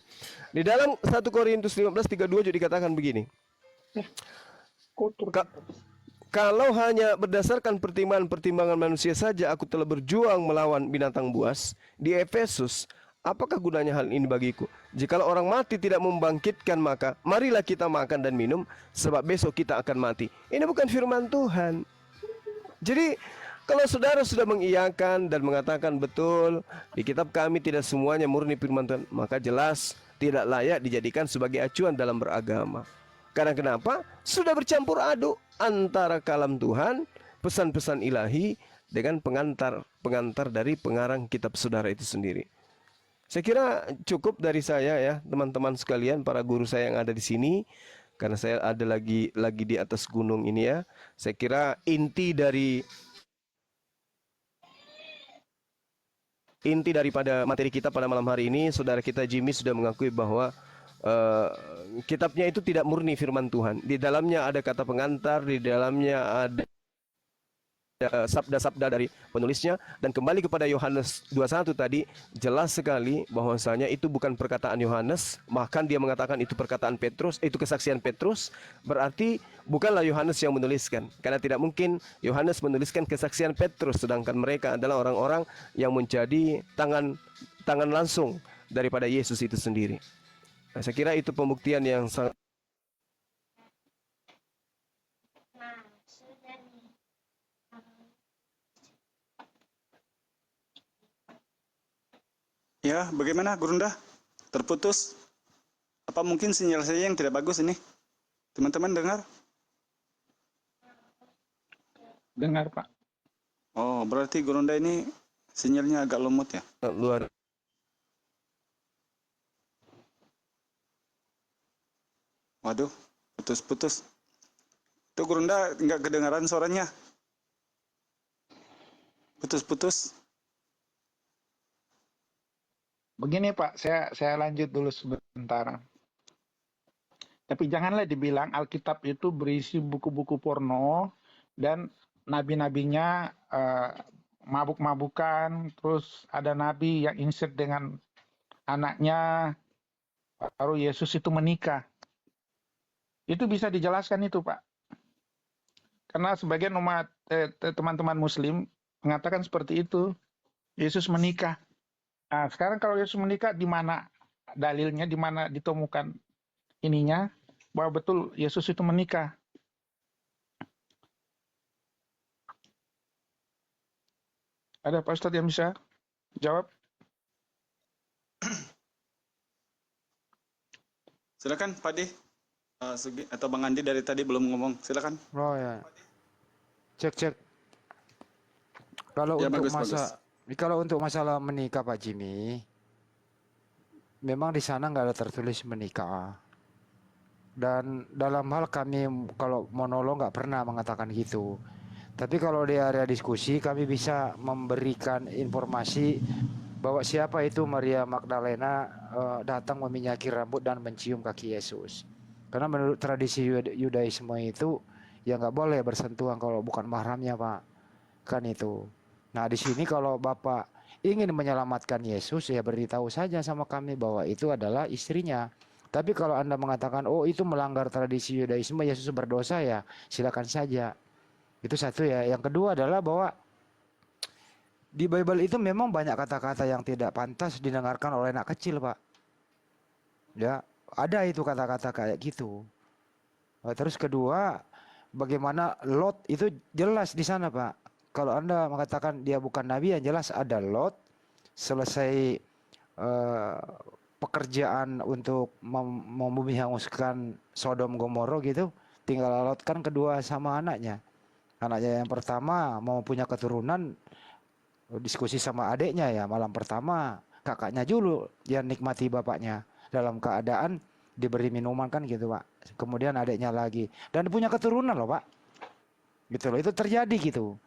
Di dalam 1 Korintus 15:32 juga dikatakan begini, kalau hanya berdasarkan pertimbangan manusia saja aku telah berjuang melawan binatang buas di Efesus, apakah gunanya hal ini bagiku? Jikalau orang mati tidak membangkitkan, maka marilah kita makan dan minum, sebab besok kita akan mati. Ini bukan firman Tuhan. Jadi kalau saudara sudah mengiyakan dan mengatakan betul, di kitab kami tidak semuanya murni firman Tuhan, maka jelas tidak layak dijadikan sebagai acuan dalam beragama. Karena kenapa? Sudah bercampur aduk antara kalam Tuhan, pesan-pesan ilahi, dengan pengantar dari pengarang kitab saudara itu sendiri. Saya kira cukup dari saya ya, teman-teman sekalian, para guru saya yang ada di sini, karena saya ada lagi di atas gunung ini ya. Saya kira inti daripada materi kita pada malam hari ini, saudara kita Jimmy sudah mengakui bahwa kitabnya itu tidak murni firman Tuhan. Di dalamnya ada kata pengantar, di dalamnya ada sabda-sabda dari penulisnya. Dan kembali kepada Yohanes 21 tadi, jelas sekali bahwasanya itu bukan perkataan Yohanes, bahkan dia mengatakan itu perkataan Petrus, itu kesaksian Petrus. Berarti bukanlah Yohanes yang menuliskan, karena tidak mungkin Yohanes menuliskan kesaksian Petrus, sedangkan mereka adalah orang-orang yang menjadi tangan langsung daripada Yesus itu sendiri. Nah, saya kira itu pembuktian yang sangat. Ya, bagaimana Gurunda? Terputus? Apa mungkin sinyal saya yang tidak bagus ini? Teman-teman dengar? Dengar, Pak. Oh, berarti Gurunda ini sinyalnya agak lemot ya? Luar. Waduh, putus-putus. Itu Gurunda nggak kedengaran suaranya. Putus-putus. Begini Pak, saya lanjut dulu sebentar. Tapi janganlah dibilang Alkitab itu berisi buku-buku porno dan nabi-nabinya mabuk-mabukan, terus ada nabi yang insert dengan anaknya, baru Yesus itu menikah. Itu bisa dijelaskan itu Pak. Karena sebagian umat teman-teman Muslim mengatakan seperti itu. Yesus menikah. Nah, sekarang kalau Yesus menikah, di mana dalilnya, di mana ditemukan ininya bahwa betul Yesus itu menikah? Ada Pak Ustadz yang bisa jawab? Silakan Pak Di. Sugi atau Bang Andi dari tadi belum ngomong. Silakan. Oh ya. Cek. Kalau Ya, untuk bagus. kalau untuk masalah menikah Pak Jimmy, memang di sana nggak ada tertulis menikah. Dan dalam hal kami kalau monolog nggak pernah mengatakan gitu. Tapi kalau di area diskusi kami bisa memberikan informasi bahwa siapa itu Maria Magdalena datang meminyaki rambut dan mencium kaki Yesus. Karena menurut tradisi Yudaisme itu ya nggak boleh bersentuhan kalau bukan mahramnya Pak. Kan itu. Nah di sini kalau Bapak ingin menyelamatkan Yesus ya beritahu saja sama kami bahwa itu adalah istrinya. Tapi kalau Anda mengatakan oh itu melanggar tradisi Yudaisme, Yesus berdosa ya silakan saja. Itu satu ya. Yang kedua adalah bahwa di Bible itu memang banyak kata-kata yang tidak pantas didengarkan oleh anak kecil Pak. Ya ada itu kata-kata kayak gitu. Terus kedua bagaimana Lot itu jelas di sana Pak. Kalau Anda mengatakan dia bukan nabi, yang jelas ada Lot selesai pekerjaan untuk membumi hanguskan Sodom Gomoro gitu, tinggal Lot kan kedua sama anaknya. Anaknya yang pertama mau punya keturunan, diskusi sama adiknya ya malam pertama, kakaknya dulu yang nikmati bapaknya dalam keadaan diberi minuman kan gitu Pak. Kemudian adiknya lagi dan punya keturunan loh Pak. Gitu loh, itu terjadi gitu.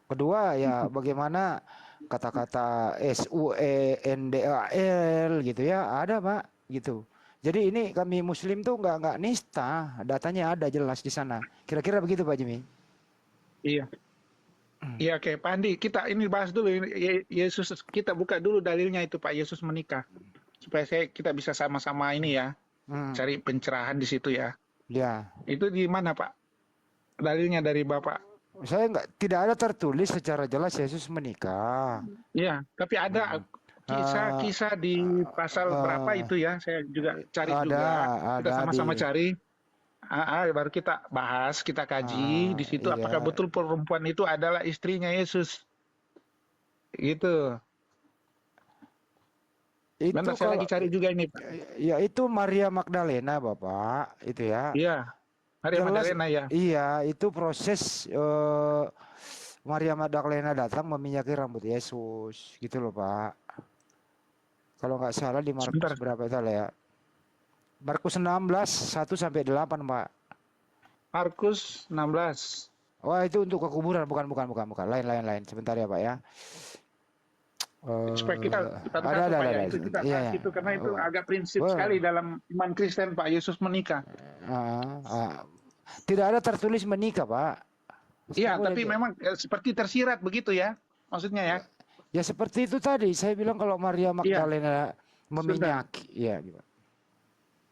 Kedua ya bagaimana kata-kata SUENDAL gitu ya ada Pak gitu. Jadi ini kami Muslim tuh nggak nista, datanya ada jelas di sana. Kira-kira begitu Pak Jimmy. Iya. Iya, oke Pak Andi, kita ini bahas dulu Yesus, kita buka dulu dalilnya itu Pak, Yesus menikah. Supaya kita bisa sama-sama ini ya, cari pencerahan di situ ya. Ya. Itu di mana Pak? Dalilnya dari Bapak? Saya tidak ada tertulis secara jelas Yesus menikah. Iya, tapi ada kisah-kisah di pasal berapa itu ya? Saya juga cari juga. Kita sama-sama cari. Baru kita bahas, kita kaji di situ apakah betul perempuan itu adalah istrinya Yesus. Gitu. Itu saya lagi cari juga ini Pak. Ya itu Maria Magdalena Bapak, itu ya. Iya. Maria Magdalena ya. Iya, itu proses Maria Magdalena datang meminyaki rambut Yesus, gitu loh Pak. Kalau nggak salah di Markus berapa itu lah ya? Markus 16 1 sampai 8 Pak. Markus 16. Wah itu untuk kekuburan bukan. Lain. Sebentar ya Pak ya. Supaya kita ada. Itu kita bahas itu karena itu agak prinsip sekali dalam iman Kristen Pak, Yesus menikah. Tidak ada tertulis menikah Pak. Iya, tapi memang seperti tersirat begitu ya, maksudnya ya. Ya seperti itu tadi saya bilang kalau Maria Magdalena meminyaki, ya gimana?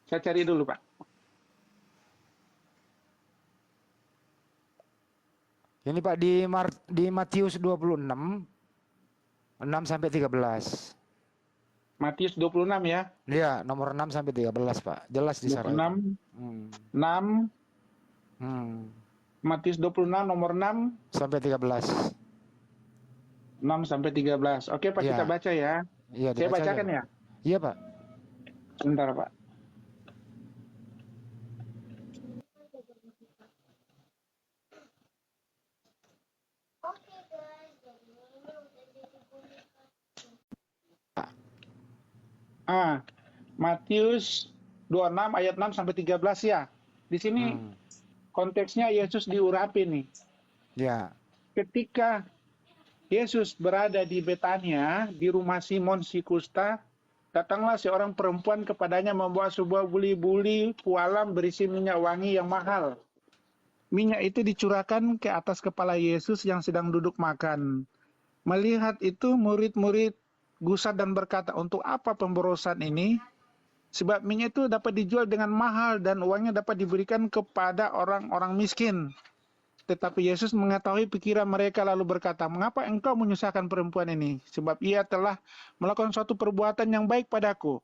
Saya cari dulu Pak. Ini Pak di Matius 26 6 sampai 13. Matius 26 ya? Iya, nomor 6 sampai 13 Pak. Jelas di sana. 26 6 Matius 26 nomor 6 sampai 13. 6 sampai 13. Oke Pak, kita baca ya. Iya, saya bacakan ya. Iya Pak. Sebentar Pak. Matius 26 ayat 6 sampai 13 ya. Di sini konteksnya Yesus diurapi nih. Ya. Ketika Yesus berada di Betania, di rumah Simon si Kusta, datanglah seorang perempuan kepadanya membawa sebuah buli-buli pualam berisi minyak wangi yang mahal. Minyak itu dicurahkan ke atas kepala Yesus yang sedang duduk makan. Melihat itu murid-murid gusar dan berkata, untuk apa pemborosan ini? Sebab minyak itu dapat dijual dengan mahal dan uangnya dapat diberikan kepada orang-orang miskin. tetapi Yesus mengetahui pikiran mereka lalu berkata, "Mengapa engkau menyusahkan perempuan ini? Sebab ia telah melakukan suatu perbuatan yang baik padaku.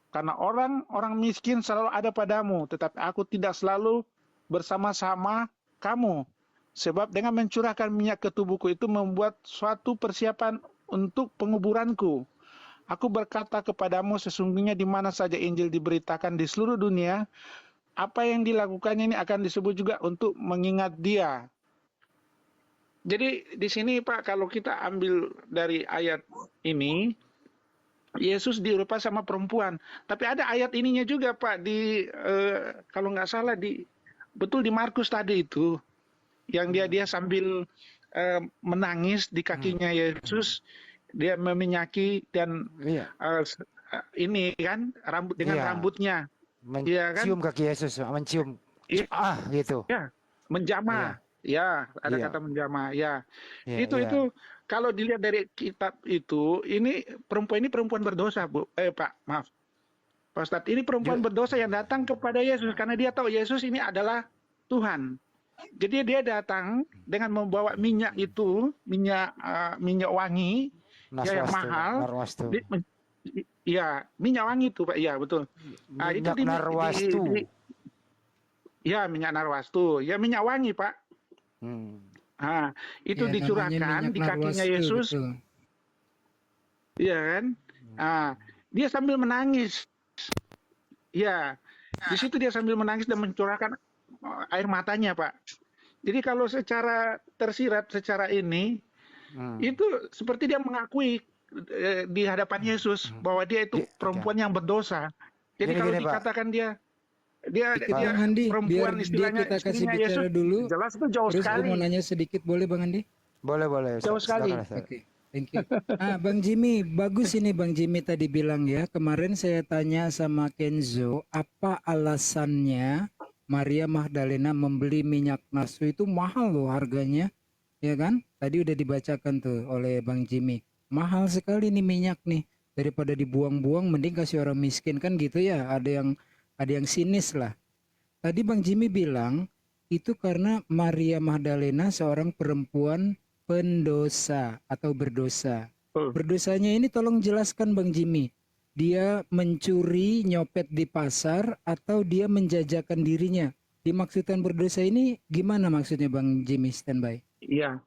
Karena orang miskin selalu ada padamu, tetapi aku tidak selalu bersama-sama kamu. Sebab dengan mencurahkan minyak ke tubuhku itu membuat suatu persiapan untuk penguburanku. Aku berkata kepadamu, sesungguhnya di mana saja Injil diberitakan di seluruh dunia, apa yang dilakukannya ini akan disebut juga untuk mengingat dia." Jadi di sini Pak, kalau kita ambil dari ayat ini, Yesus dirupa sama perempuan. Tapi ada ayat ininya juga Pak di kalau nggak salah betul di Markus tadi itu, yang dia sambil menangis di kakinya Yesus, dia meminyaki dan ini kan dengan rambutnya. Mencium kaki Yesus, mencium. Gitu. Ya, menjamah. Ya, ada kata menjamah. Ya. Itu kalau dilihat dari kitab itu, ini perempuan berdosa, Bu. Pak, maaf. Pak Ustadz, ini perempuan berdosa yang datang kepada Yesus karena dia tahu Yesus ini adalah Tuhan. Jadi dia datang dengan membawa minyak itu, minyak wangi, yang mahal. Ya, minyak wangi itu Pak, ya betul. Minyak narwastu. Ya, minyak narwastu. Ya, minyak wangi Pak. Itu dicurahkan di kakinya Yesus. Iya kan? Dia sambil menangis. Ya, di situ dia sambil menangis dan mencurahkan air matanya Pak. Jadi kalau secara tersirat, secara ini, itu seperti dia mengakui di hadapan Yesus bahwa dia itu perempuan yang berdosa. Jadi kalau dikatakan dia Bang Andi, perempuan biar kita kasih bicara Yesus, dulu. jelas itu jauh Terus sekali. mau nanya sedikit, boleh Bang Andi? Boleh. Jauh sekali. Oke, thank you. Bang Jimmy, bagus ini Bang Jimmy tadi bilang ya. Kemarin saya tanya sama Kenzo, apa alasannya Maria Magdalena membeli minyak nasu itu mahal loh harganya, ya kan? Tadi udah dibacakan tuh oleh Bang Jimmy. Mahal sekali nih minyak nih, daripada dibuang-buang mending kasih orang miskin kan gitu ya. Ada yang sinis lah. Tadi Bang Jimmy bilang itu karena Maria Magdalena seorang perempuan pendosa atau berdosa. Berdosanya ini tolong jelaskan Bang Jimmy. Dia mencuri, nyopet di pasar, atau dia menjajakan dirinya? Dimaksudkan berdosa ini gimana maksudnya Bang Jimmy? Standby. Iya.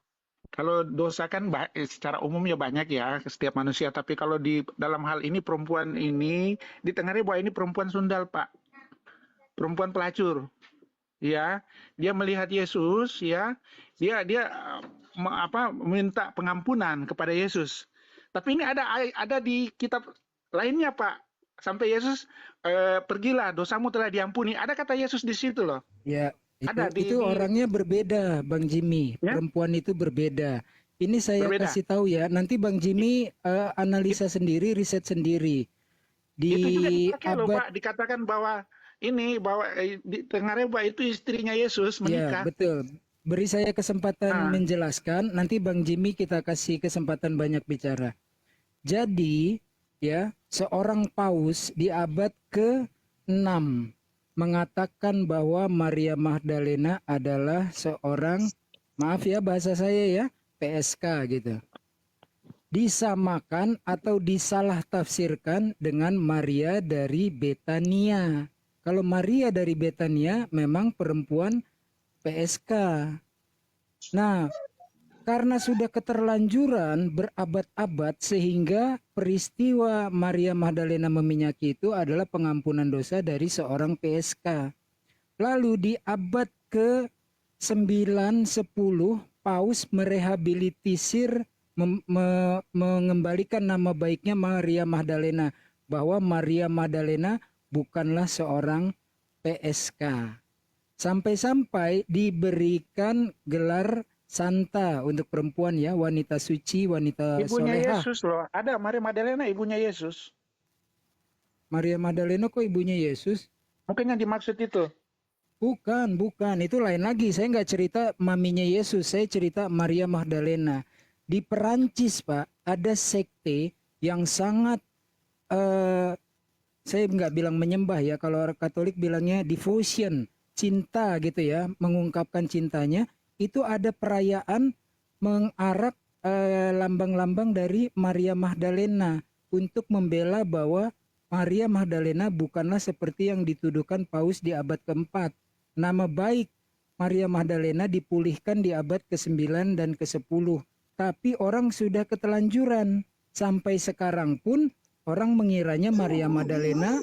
Kalau dosa kan secara umumnya banyak ya setiap manusia, tapi kalau di dalam hal ini perempuan ini ditengarai bahwa ini perempuan sundal Pak, perempuan pelacur, ya. Dia melihat Yesus, ya, dia meminta pengampunan kepada Yesus. Tapi ini ada di kitab lainnya Pak, sampai Yesus pergilah, dosamu telah diampuni. Ada kata Yesus di situ loh. Ya. Itu orangnya berbeda, Bang Jimmy. Ya? Perempuan itu berbeda. Ini saya kasih tahu ya. Nanti Bang Jimmy analisa sendiri, riset sendiri. Itu juga dipakai loh Pak. Dikatakan bahwa di Tengareba itu istrinya Yesus menikah. Ya, betul. Beri saya kesempatan menjelaskan. Nanti Bang Jimmy kita kasih kesempatan banyak bicara. Jadi, ya, seorang paus di abad ke-6 mengatakan bahwa Maria Magdalena adalah seorang, maaf ya bahasa saya ya, PSK gitu. Disamakan atau disalah tafsirkan dengan Maria dari Betania. Kalau Maria dari Betania memang perempuan PSK. Nah, karena sudah keterlanjuran berabad-abad sehingga peristiwa Maria Magdalena meminyaki itu adalah pengampunan dosa dari seorang PSK. Lalu di abad ke-9-10 Paus merehabilitisir mengembalikan nama baiknya Maria Magdalena, bahwa Maria Magdalena bukanlah seorang PSK. Sampai-sampai diberikan gelar Santa untuk perempuan ya, wanita suci, wanita ibunya soleha. Yesus loh, ada Maria Magdalena ibunya Yesus. Maria Magdalena kok ibunya Yesus? Mungkin yang dimaksud itu. Bukan, itu lain lagi. Saya nggak cerita maminya Yesus, saya cerita Maria Magdalena. Di Perancis Pak, ada sekte yang sangat, saya nggak bilang menyembah ya, kalau orang Katolik bilangnya devotion, cinta gitu ya, mengungkapkan cintanya. itu ada perayaan mengarak lambang-lambang dari Maria Magdalena untuk membela bahwa Maria Magdalena bukanlah seperti yang dituduhkan Paus di abad keempat. Nama baik Maria Magdalena dipulihkan di abad ke-9 dan ke-10. Tapi orang sudah ketelanjuran. Sampai sekarang pun orang mengiranya Maria Magdalena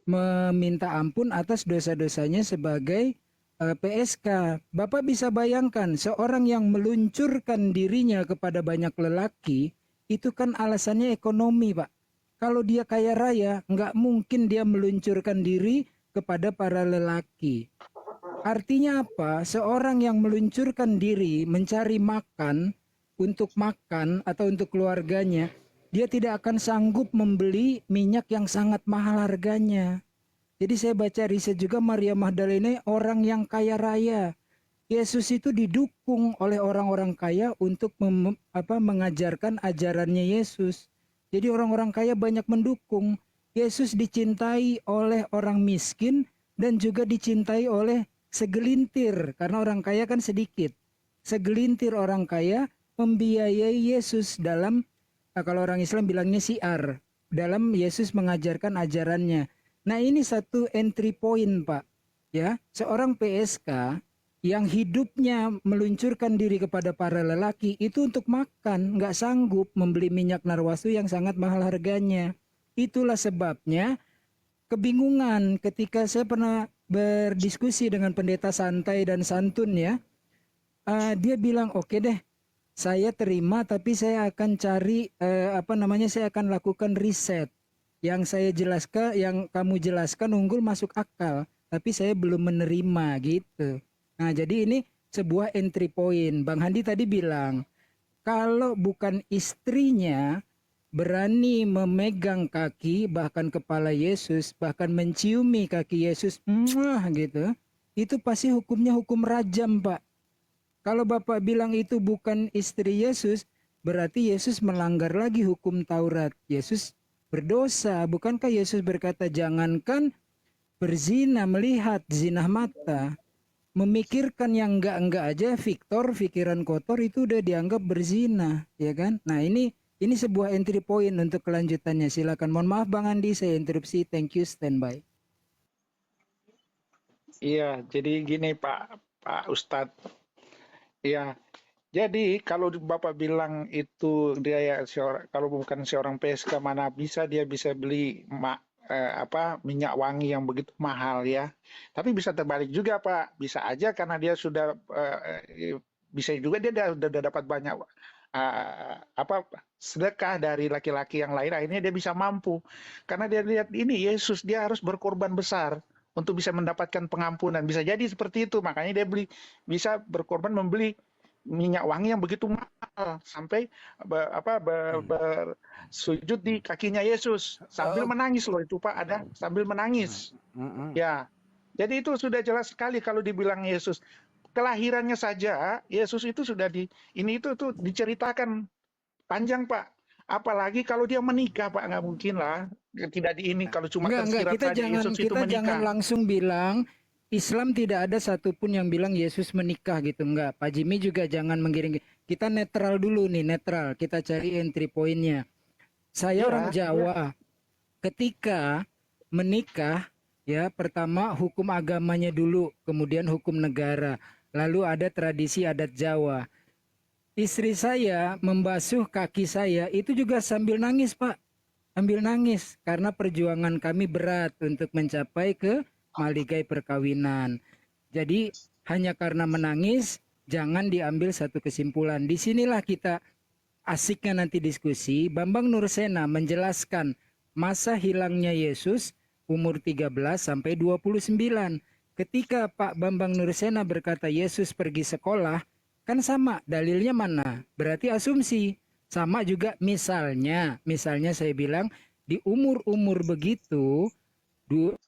meminta ampun atas dosa-dosanya sebagai PSK. Bapak bisa bayangkan seorang yang meluncurkan dirinya kepada banyak lelaki, itu kan alasannya ekonomi, Pak. Kalau dia kaya raya, nggak mungkin dia meluncurkan diri kepada para lelaki. Artinya apa? Seorang yang meluncurkan diri mencari makan untuk makan atau untuk keluarganya, dia tidak akan sanggup membeli minyak yang sangat mahal harganya. Jadi saya baca riset juga, Maria Magdalena orang yang kaya raya. Yesus itu didukung oleh orang-orang kaya untuk mengajarkan ajarannya Yesus. Jadi orang-orang kaya banyak mendukung. Yesus dicintai oleh orang miskin dan juga dicintai oleh segelintir, karena orang kaya kan sedikit. Segelintir orang kaya membiayai Yesus dalam, kalau orang Islam bilangnya siar, dalam Yesus mengajarkan ajarannya. Nah, ini satu entry point, Pak. Ya, seorang PSK yang hidupnya meluncurkan diri kepada para lelaki itu untuk makan, nggak sanggup membeli minyak narwastu yang sangat mahal harganya. Itulah sebabnya kebingungan ketika saya pernah berdiskusi dengan pendeta santai dan santun ya. Dia bilang oke deh, saya terima, tapi saya akan cari saya akan lakukan riset. Yang saya jelaskan, yang kamu jelaskan unggul masuk akal, tapi saya belum menerima gitu. Nah, jadi ini sebuah entry point. Bang Handi tadi bilang kalau bukan istrinya berani memegang kaki bahkan kepala Yesus, bahkan menciumi kaki Yesus, gitu, itu pasti hukumnya hukum rajam, Pak. Kalau Bapak bilang itu bukan istri Yesus, berarti Yesus melanggar lagi hukum Taurat. Yesus berdosa. Bukankah Yesus berkata jangankan berzina, melihat zina mata, memikirkan yang enggak aja, pikiran kotor itu udah dianggap berzina, ya kan? Nah, ini sebuah entry point untuk kelanjutannya. Silakan. Mohon maaf Bang Andi, saya interupsi. Thank you, standby. Iya, jadi gini Pak Ustadz. Iya, jadi kalau Bapak bilang itu dia ya kalau bukan seorang PSK, mana bisa dia bisa beli minyak wangi yang begitu mahal ya. Tapi bisa terbalik juga Pak, bisa aja karena dia sudah bisa juga dia udah dapat banyak sedekah dari laki-laki yang lain, akhirnya dia bisa mampu karena dia lihat ini Yesus, dia harus berkorban besar untuk bisa mendapatkan pengampunan. Bisa jadi seperti itu, makanya dia bisa berkorban membeli minyak wangi yang begitu mahal sampai bersujud di kakinya Yesus sambil menangis loh itu Pak, ada sambil menangis. Ya, jadi itu sudah jelas sekali kalau dibilang Yesus. Kelahirannya saja Yesus itu sudah diceritakan panjang Pak. Apalagi kalau dia menikah Pak, nggak mungkin lah tidak kalau cuma tersirat saja Yesus itu menikah. Kita jangan langsung bilang Islam tidak ada satupun yang bilang Yesus menikah gitu, enggak. Pak Jimmy juga jangan menggiring. Kita netral dulu nih, netral. Kita cari entry point-nya. Saya orang Jawa. Ketika menikah ya, pertama hukum agamanya dulu, kemudian hukum negara. Lalu ada tradisi adat Jawa. Istri saya membasuh kaki saya itu juga sambil nangis, Pak. Sambil nangis karena perjuangan kami berat untuk mencapai ke maligai perkawinan. Jadi hanya karena menangis jangan diambil satu kesimpulan. Disinilah kita asiknya nanti diskusi. Bambang Nursena menjelaskan masa hilangnya Yesus umur 13 sampai 29. Ketika Pak Bambang Nursena berkata Yesus pergi sekolah, kan sama, dalilnya mana? Berarti asumsi. Sama juga misalnya saya bilang di umur-umur begitu 13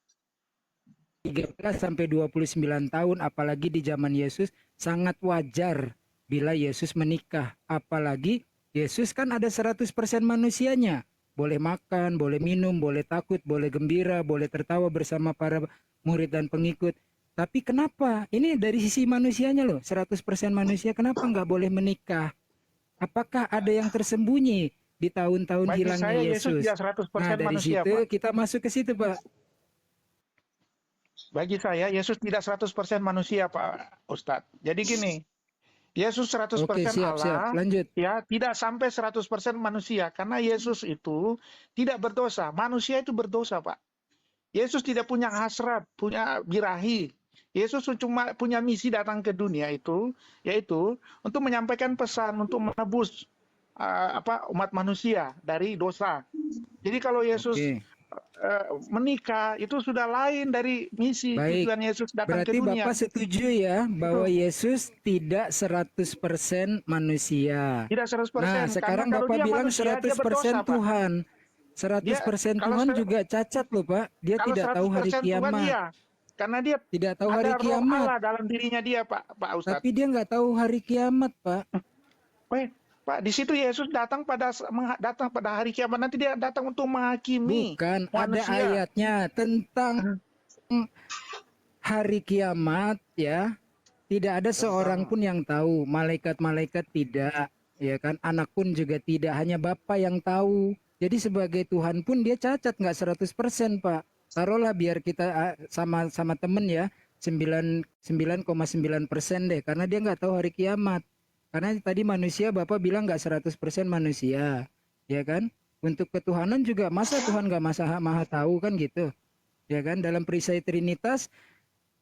sampai 29 tahun, apalagi di zaman Yesus, sangat wajar bila Yesus menikah. Apalagi Yesus kan ada 100% manusianya. Boleh makan, boleh minum, boleh takut, boleh gembira, boleh tertawa bersama para murid dan pengikut. Tapi kenapa? Ini dari sisi manusianya loh, 100% manusia kenapa nggak boleh menikah? Apakah ada yang tersembunyi di tahun-tahun Bagi hilangnya saya Yesus Yesus? tidak 100% Nah, dari manusia, situ Pak. kita masuk ke situ, Pak. Bagi saya Yesus tidak 100% manusia, Pak Ustadz. Jadi gini, Yesus 100% Oke, siap, Allah, lanjut. ya tidak sampai 100% manusia. Karena Yesus itu tidak berdosa. Manusia itu berdosa, Pak. Yesus tidak punya hasrat, punya birahi. Yesus cuma punya misi datang ke dunia itu, yaitu untuk menyampaikan pesan, untuk menebus umat manusia dari dosa. Jadi kalau Yesus Oke. menikah itu sudah lain dari misi Baik. tujuan Yesus datang ke Berarti dunia. Bapak setuju ya bahwa Yesus tidak 100% manusia. Tidak 100%. Nah, sekarang karena kalau Bapak dia bilang manusia, 100% dia berdosa, Pak. Tuhan. 100% Tuhan juga cacat loh, Pak. Dia Kalau tidak tahu hari 100% Tuhan, kiamat. iya. Karena dia Tidak tahu hari ada roh kiamat. Allah dalam dirinya dia, Pak Ustadz. Tapi dia nggak tahu hari kiamat, Pak. Pak, di situ Yesus datang pada hari kiamat, nanti dia datang untuk menghakimi Bukan, ada manusia. ayatnya tentang hari kiamat ya. Tidak ada seorang pun yang tahu, malaikat-malaikat tidak, ya kan? Anak pun juga tidak, hanya Bapa yang tahu. Jadi sebagai Tuhan pun dia cacat, nggak 100%, Pak. Taruhlah biar kita sama temen ya, 99,9% deh, karena dia nggak tahu hari kiamat. Karena tadi manusia Bapak bilang nggak 100% manusia, ya kan? Untuk ketuhanan juga masa Tuhan nggak maha tahu kan gitu, ya kan? Dalam perisai Trinitas,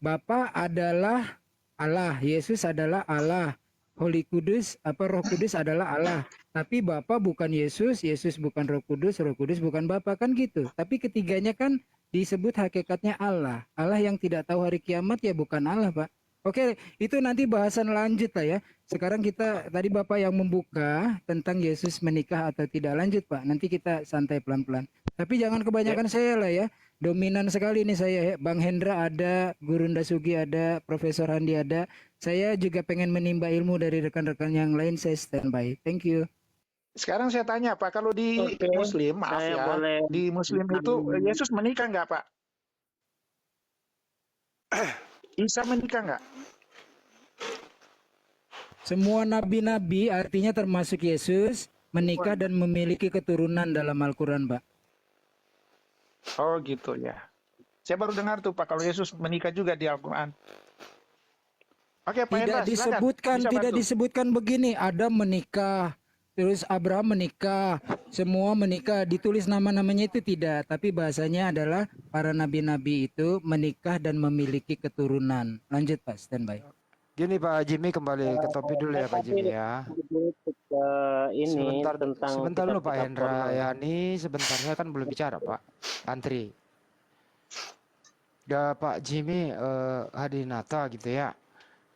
Bapa adalah Allah, Yesus adalah Allah, Holy Kudus Roh Kudus adalah Allah. Tapi Bapa bukan Yesus, Yesus bukan Roh Kudus bukan Bapa kan gitu. Tapi ketiganya kan disebut hakikatnya Allah. Allah yang tidak tahu hari kiamat ya bukan Allah, Pak. Oke, itu nanti bahasan lanjut lah ya. Sekarang kita tadi Bapak yang membuka tentang Yesus menikah atau tidak, lanjut Pak. Nanti kita santai pelan-pelan. Tapi jangan kebanyakan saya lah ya. Dominan sekali nih saya ya. Bang Hendra ada, Gurunda Sugi ada, Profesor Handi ada. Saya juga pengen menimba ilmu dari rekan-rekan yang lain. Saya standby. Thank you. Sekarang saya tanya Pak, kalau di Muslim, maaf ya, di Muslim itu Yesus menikah nggak Pak? Isa menikah nggak? Semua nabi-nabi artinya termasuk Yesus menikah dan memiliki keturunan dalam Al-Quran, Pak. Oh gitu ya. Saya baru dengar tuh Pak, kalau Yesus menikah juga di Al-Quran. Oke Pak Hendra, tidak disebutkan begini, Adam menikah, terus Abraham menikah, semua menikah, ditulis nama-namanya itu tidak, tapi bahasanya adalah para nabi-nabi itu menikah dan memiliki keturunan. Lanjut Pak, standby. Gini Pak Jimmy, kembali ke topik dulu ya Pak Jimmy ya. Sebentar dulu Pak Hendra Yani, sebentar, saya kan belum bicara Pak. Antri. Ya Pak Jimmy Hadinata gitu ya.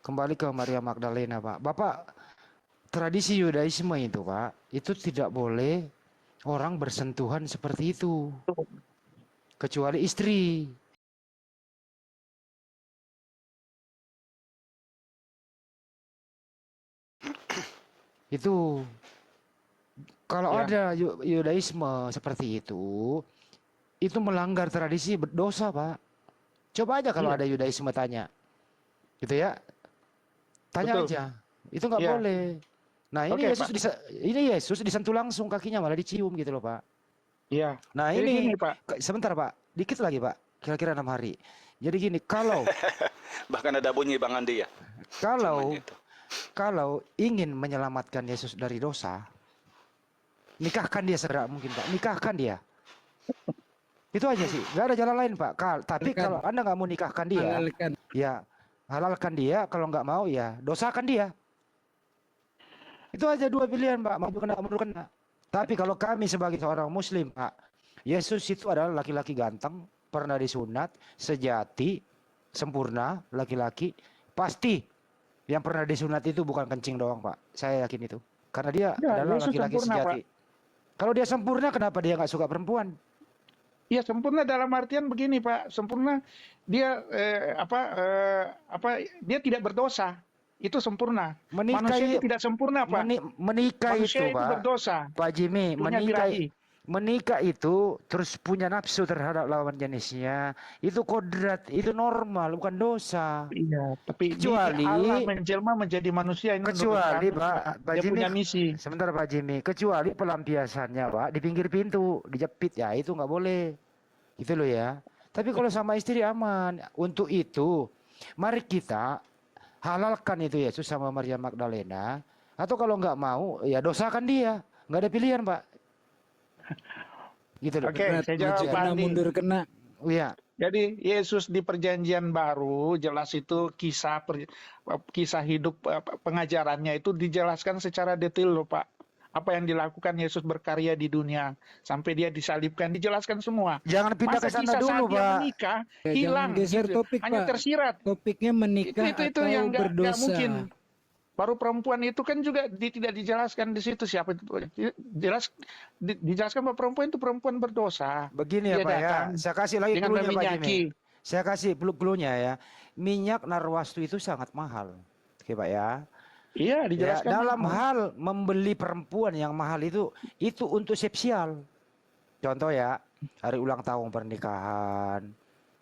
Kembali ke Maria Magdalena Pak. Bapak, tradisi Yudaisme itu Pak, itu tidak boleh orang bersentuhan seperti itu. Kecuali istri. Itu kalau ada Yudaisme seperti itu melanggar tradisi, berdosa Pak. Coba aja kalau ada Yudaisme tanya, gitu ya, tanya aja, itu nggak boleh. Nah ini Yesus disentuh langsung kakinya, malah dicium gitu loh Pak. Iya. Nah jadi ini gini, Pak. Sebentar Pak, dikit lagi Pak, kira-kira 6 hari. Jadi gini, kalau bahkan ada bunyi Bang Andi ya. Kalau ingin menyelamatkan Yesus dari dosa, nikahkan dia segera mungkin Pak. Nikahkan dia. Itu aja sih. Gak ada jalan lain Pak. Tapi kalau Anda nggak mau nikahkan dia, ya halalkan dia. Kalau nggak mau ya dosakan dia. Itu aja dua pilihan Pak. Mau kena, mau kena. Tapi kalau kami sebagai seorang Muslim Pak, Yesus itu adalah laki-laki ganteng, pernah disunat, sejati, sempurna, laki-laki, pasti. Yang pernah disunat itu bukan kencing doang Pak. Saya yakin itu. Karena dia adalah laki-laki sejati. Kalau dia sempurna, kenapa dia nggak suka perempuan? Iya sempurna dalam artian begini Pak. Sempurna dia dia tidak berdosa. Itu sempurna. Manusia itu tidak sempurna Pak. Menikah manusia itu Pak. Berdosa. Pak Jimmy, menikah menikah itu terus punya nafsu terhadap lawan jenisnya, itu kodrat, itu normal, bukan dosa. Iya, tapi Kecuali Allah menjelma menjadi manusia ini kecuali Pak dia Jimmy, punya misi. sebentar Pak Jimmy, kecuali pelampiasannya Pak di pinggir pintu, dijepit ya itu nggak boleh, gitu loh ya. Tapi kalau sama istri aman. Untuk itu, mari kita halalkan itu Yesus sama Maria Magdalena. Atau kalau nggak mau, ya dosakan dia. Nggak ada pilihan Pak. Gitu loh. Oke, saya jawab Pak Andi. mundur kena. Iya. Jadi Yesus di Perjanjian Baru jelas itu kisah hidup pengajarannya itu dijelaskan secara detail loh Pak. Apa yang dilakukan Yesus berkarya di dunia sampai dia disalibkan dijelaskan semua. Jangan pindah Masa ke sana kisah dulu saat dia Pak. menikah Ya, hilang jangan geser gitu. topik, Hanya Pak. tersirat. Topiknya menikah Itu atau yang nggak berdosa. mungkin. Baru perempuan itu kan juga tidak dijelaskan di situ siapa itu. Dijelaskan bahwa perempuan itu perempuan berdosa. Begini ya Dia Pak ya. datang Saya kasih lagi dengan clue-nya Pak meminyaki. Jimmy. Saya kasih clue-nya ya. Minyak narwastu itu sangat mahal. Oke Pak ya. Iya, Ya, dijelaskan. dalam hal membeli perempuan yang mahal itu untuk spesial. Contoh ya, hari ulang tahun pernikahan,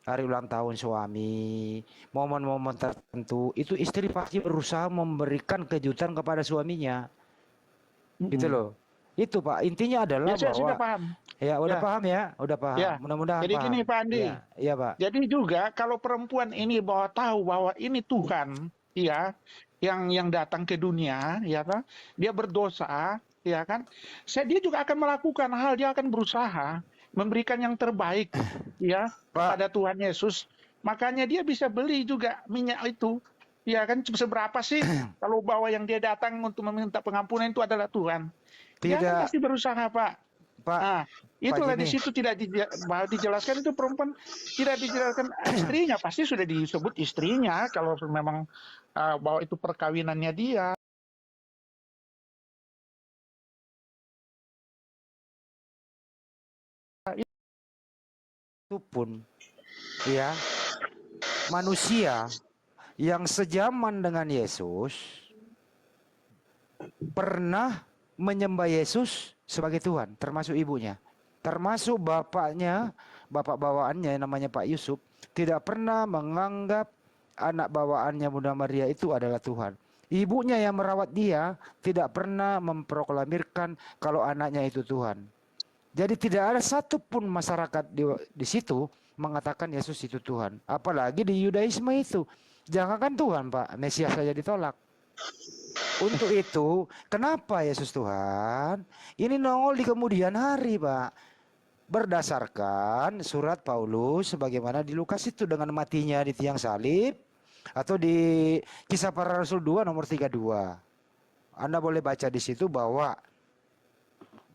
hari ulang tahun suami, momen-momen tertentu, itu istri pasti berusaha memberikan kejutan kepada suaminya. Gitu loh. Itu Pak, intinya adalah Ya, saya bahwa sudah paham. ya udah Ya. paham ya, udah paham. Ya. Mudah-mudahan Jadi paham. gini Pak Andi. Ya, iya Pak. Jadi juga kalau perempuan ini tahu bahwa ini Tuhan, ya, yang datang ke dunia, ya kan, dia berdosa, ya kan, dia juga akan melakukan hal, dia akan berusaha memberikan yang terbaik, ya, pada Tuhan Yesus. Makanya dia bisa beli juga minyak itu, ya kan, seberapa sih kalau bahwa yang dia datang untuk meminta pengampunan itu adalah Tuhan. Dia kan Tidak. pasti berusaha Pak. Pak, Nah, itulah di Jimmy. situ tidak dijelaskan itu perempuan tidak dijelaskan istrinya, pasti sudah disebut istrinya kalau memang bahwa itu perkawinannya dia. Itu pun ya manusia yang sejaman dengan Yesus pernah menyembah Yesus sebagai Tuhan, termasuk ibunya, termasuk bapaknya, bapak bawaannya namanya Pak Yusuf, tidak pernah menganggap anak bawaannya Bunda Maria itu adalah Tuhan. Ibunya yang merawat dia tidak pernah memproklamirkan kalau anaknya itu Tuhan. Jadi tidak ada satupun masyarakat di situ mengatakan Yesus itu Tuhan. Apalagi di Yudaisme itu. Jangankan Tuhan Pak, Mesias saja ditolak. Untuk itu, kenapa Yesus Tuhan? Ini nongol di kemudian hari Pak. Berdasarkan surat Paulus sebagaimana di Lukas itu dengan matinya di tiang salib. Atau di Kisah Para Rasul 2 nomor 32. Anda boleh baca di situ bahwa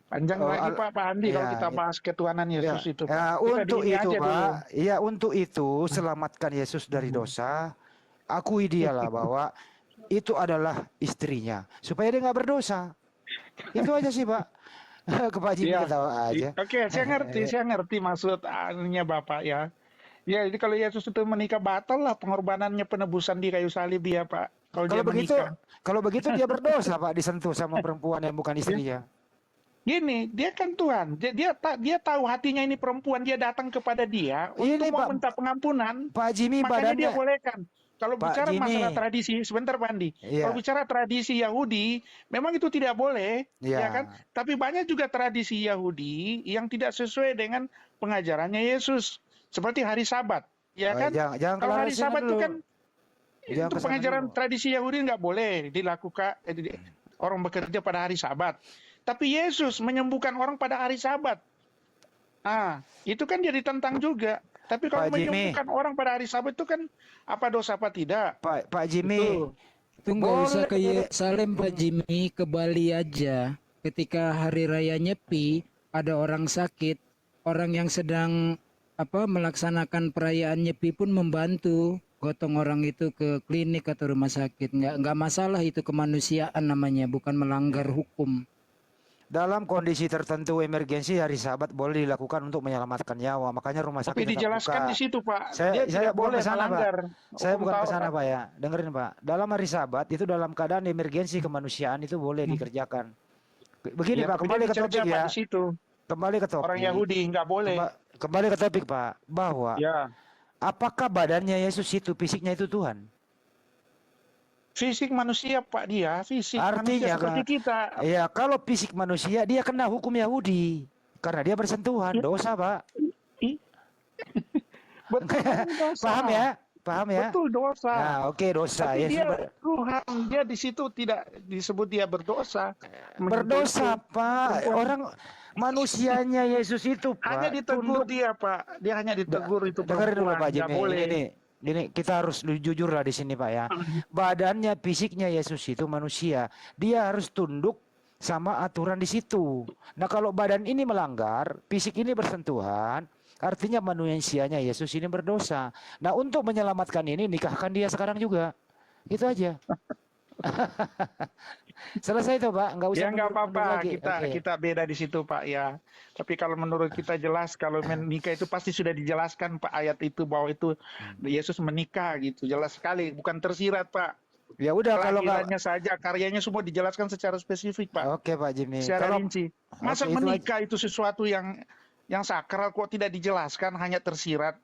Panjang lagi Pak Andi kalau kita bahas ketuhanan Yesus itu. Pak. Untuk itu Pak, dulu. ya untuk itu selamatkan Yesus dari dosa. Akui dialah bahwa itu adalah istrinya supaya dia nggak berdosa. Itu aja sih Pak. Ke Pak Jimmy ketawa aja. Oke, saya ngerti maksud anunya Bapak ya. Ya, jadi kalau Yesus itu menikah batal lah pengorbanannya penebusan di kayu salib ya Pak. Kalau begitu dia berdosa Pak disentuh sama perempuan yang bukan istrinya. Gini, dia kan Tuhan. Dia tahu hatinya ini perempuan, dia datang kepada dia untuk mau minta pengampunan. Pak Jimmy makanya dia bolehkan. Kalau bicara masalah tradisi, sebentar Pak Andi. Kalau bicara tradisi Yahudi, memang itu tidak boleh, ya kan? Tapi banyak juga tradisi Yahudi yang tidak sesuai dengan pengajarannya Yesus. Seperti hari Sabat, ya kan? Kalau hari Sabat itu kan itu pengajaran tradisi Yahudi nggak boleh dilakukan orang bekerja pada hari Sabat. Tapi Yesus menyembuhkan orang pada hari Sabat. Ah, itu kan dia ditentang juga. Tapi kalau menyembuhkan orang pada hari Sabat itu kan apa dosa apa tidak? Pak Jimmy, itu nggak usah ke Yerusalem Pak Jimmy, ke Bali aja. Ketika hari raya Nyepi, ada orang sakit, orang yang sedang melaksanakan perayaan Nyepi pun membantu gotong orang itu ke klinik atau rumah sakit. Nggak masalah, itu kemanusiaan namanya, bukan melanggar hukum. Dalam kondisi tertentu emergensi hari Sabat boleh dilakukan untuk menyelamatkan nyawa. Makanya rumah sakit tapi dijelaskan buka. di situ Pak. Saya bukan ke sana Pak. Saya bukan ke sana Pak. Pak ya. Dengerin Pak. Dalam hari Sabat itu dalam keadaan emergensi kemanusiaan itu boleh dikerjakan. Begini Pak, kembali ke topik ya. Kembali ke topik. Orang Yahudi nggak boleh. Kembali ke topik, Pak, bahwa Ya. apakah badannya Yesus itu, fisiknya itu Tuhan? Fisik manusia, Pak, dia fisik Artinya manusia seperti kita. Ya, kalau fisik manusia dia kena hukum Yahudi karena dia bersentuhan, dosa, Pak. Betul, dosa. Paham ya? Paham ya? Betul, dosa. Nah, oke, dosa. Tapi Yesus dia Tuhan, dia di situ tidak disebut dia berdosa. berdosa, Pak. Orang manusianya Yesus itu, Pak. Hanya ditegur dia, Pak. Dia hanya ditegur itu Dengerin dulu, perempuan. Pak Nggak Jimmy. boleh. Ini kita harus jujur lah di sini, Pak ya. Badannya, fisiknya Yesus itu manusia. Dia harus tunduk sama aturan di situ. Nah, kalau badan ini melanggar, fisik ini bersentuhan, artinya manusianya Yesus ini berdosa. Nah, untuk menyelamatkan ini, nikahkan dia sekarang juga. Itu aja. Selesai itu, Pak. Nggak usah Ya nggak mundur-mundur apa-apa, lagi. Oke. kita beda di situ, Pak, ya. Tapi kalau menurut kita jelas, kalau menikah itu pasti sudah dijelaskan, Pak, ayat itu bahwa itu Yesus menikah gitu, jelas sekali, bukan tersirat, Pak. Ya udah, kalau nggak, Kelahirannya saja, karyanya semua dijelaskan secara spesifik, Pak. oke, Pak Jimmy. Secara Kalau rinci. Masa Oke, itu menikah itu sesuatu yang sakral kok tidak dijelaskan, hanya tersirat.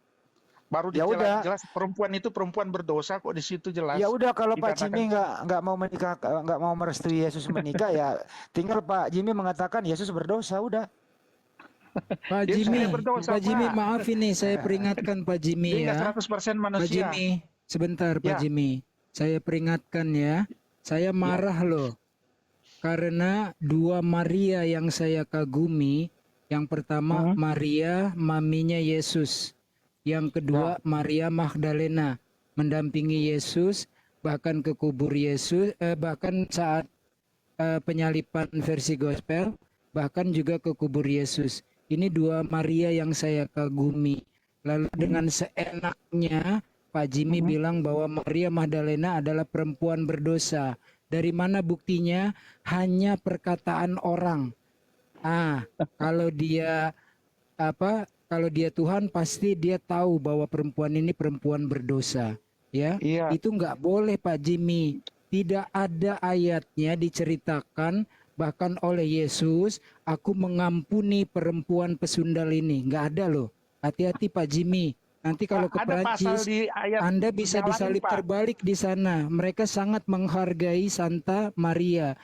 Baru Ya udah. jelas perempuan itu perempuan berdosa kok di situ jelas. Ya udah, kalau Pak Dikatakan. Jimmy nggak mau menikah, nggak mau merestui Yesus menikah, ya tinggal Pak Jimmy mengatakan Yesus berdosa, udah. Pak Dia Jimmy, sudah berdosa, Pak Jimmy, Pak. maaf ini saya peringatkan Pak Jimmy Dia ya. nggak 100% Pak manusia. Jimmy, sebentar Pak Ya. Jimmy. Saya peringatkan ya. Saya marah loh. Karena dua Maria yang saya kagumi. Yang pertama Maria, maminya Yesus. Yang kedua Maria Magdalena, mendampingi Yesus bahkan ke kubur Yesus, bahkan saat penyalipan versi gospel, bahkan juga ke kubur Yesus. Ini dua Maria yang saya kagumi. Lalu dengan seenaknya Pak Jimmy bilang bahwa Maria Magdalena adalah perempuan berdosa. Dari mana buktinya? Hanya perkataan orang. Kalau dia kalau dia Tuhan, pasti dia tahu bahwa perempuan ini perempuan berdosa. Ya, Iya. itu nggak boleh Pak Jimmy. Tidak ada ayatnya diceritakan bahkan oleh Yesus, aku mengampuni perempuan pesundal ini. Nggak ada loh. Hati-hati Pak Jimmy. Nanti kalau ke Ada pasal Prancis, di ayat Anda bisa yang lain, disalib Pak. terbalik di sana. Mereka sangat menghargai Santa Maria.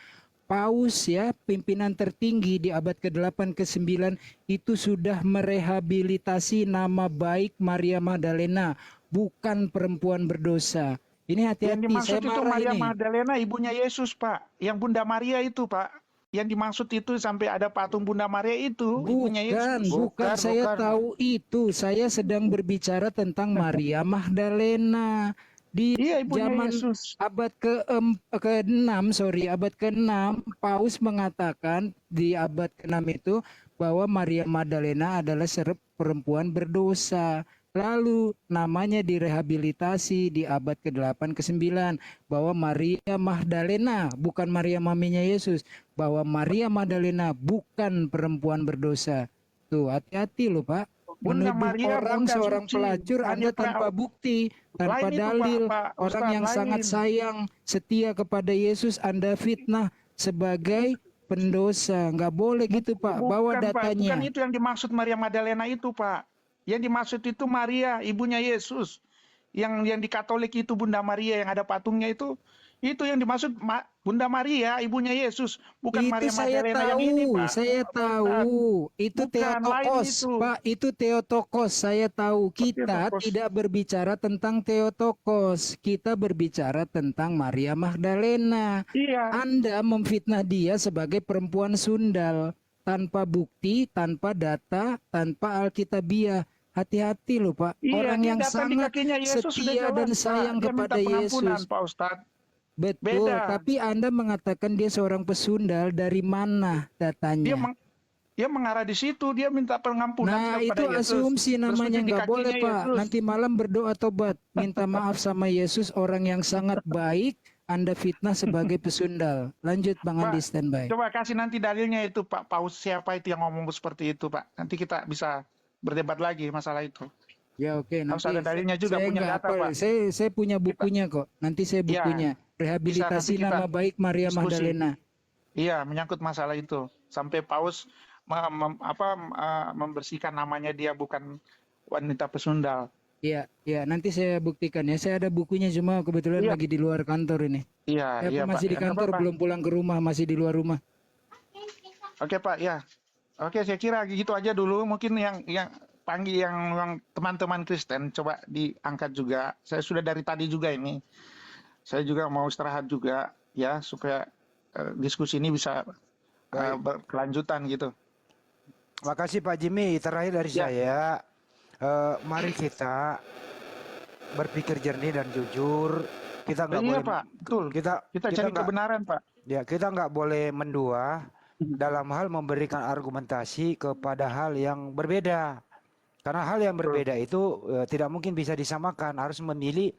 Paus ya, pimpinan tertinggi di abad ke-8 ke-9 itu sudah merehabilitasi nama baik Maria Magdalena, bukan perempuan berdosa. Ini Yang hati-hati, dimaksud saya itu marah Maria ini. Magdalena ibunya Yesus, Pak. Yang Bunda Maria itu, Pak. Yang dimaksud itu sampai ada patung Bunda Maria itu ibunya Yesus. Bukan, saya bukan. tahu itu. Saya sedang berbicara tentang Maria Magdalena. Di Iya, ibunya zaman Yesus. abad abad ke-6, Paus mengatakan di abad ke-6 itu bahwa Maria Magdalena adalah perempuan berdosa. Lalu namanya direhabilitasi di abad ke-8 ke-9 bahwa Maria Magdalena bukan Maria maminya Yesus, bahwa Maria Magdalena bukan perempuan berdosa. Tuh, hati-hati loh, Pak. Bunda Menuduh Maria, orang Bunda seorang suci. pelacur Anda Hanya tanpa bukti, tanpa Lain itu, Pak, dalil, Pak orang Ustadz, yang lain. sangat sayang, setia kepada Yesus Anda fitnah sebagai pendosa. Nggak boleh gitu, Pak. Bawa Bukan, Pak. datanya. Bukan itu yang dimaksud Maria Magdalena itu, Pak. Yang dimaksud itu Maria, ibunya Yesus. Yang di Katolik itu Bunda Maria yang ada patungnya itu yang dimaksud Bunda Maria, ibunya Yesus, bukan Itu Maria saya Magdalena tahu, yang ini, Pak. saya tahu. Itu Bukan, Theotokos, lain itu. Pak. Itu Theotokos, saya tahu. Kita Theotokos. tidak berbicara tentang Theotokos. Kita berbicara tentang Maria Magdalena. Iya. Anda memfitnah dia sebagai perempuan sundal tanpa bukti, tanpa data, tanpa Alkitabiah. Hati-hati loh, Pak. Iya, Orang dia yang datang di sangat kakinya Yesus sudah setia jelas, dan Pak. sayang Dia kepada minta pengampunan, Yesus. Pak Ustadz. Betul, Beda. tapi Anda mengatakan dia seorang pesundal, dari mana datanya? Dia mengarah di situ, dia minta pengampunan Nah, kepada itu Yesus. asumsi namanya, Bersujud di nggak kakinya boleh, Pak. Yesus. Nanti malam berdoa tobat, minta maaf sama Yesus, orang yang sangat baik, Anda fitnah sebagai pesundal. Lanjut, Bang Pak, Andi, standby. Coba kasih nanti dalilnya itu, Pak Paus siapa itu yang ngomong seperti itu, Pak. Nanti kita bisa berdebat lagi masalah itu. Ya, oke. Harus Nanti ada dalilnya juga, saya punya nggak data, hafal. Pak. Saya punya bukunya kok. Nanti saya Ya, bukunya. bisa Rehabilitasi nanti kita nama baik Maria diskusi. Magdalena. Iya, menyangkut masalah itu. Sampai Paus membersihkan namanya dia bukan wanita pesundal. Iya, iya, nanti saya buktikan ya. Saya ada bukunya cuma kebetulan Iya. lagi di luar kantor ini. Iya, iya masih Pak. di kantor, Apa-apa. belum pulang ke rumah, masih di luar rumah. Oke Pak, ya. Oke, saya kira gitu aja dulu. Mungkin yang panggil yang teman-teman Kristen coba diangkat juga. Saya sudah dari tadi juga ini. Saya juga mau istirahat juga ya supaya diskusi ini bisa berkelanjutan gitu. Makasih Pak Jimmy. Terakhir dari saya, mari kita berpikir jernih dan jujur. Kita nggak boleh, Pak, betul. Kita cari kebenaran, Pak. Ya, kita nggak boleh mendua dalam hal memberikan argumentasi kepada hal yang berbeda. Karena hal yang berbeda itu tidak mungkin bisa disamakan. Harus memilih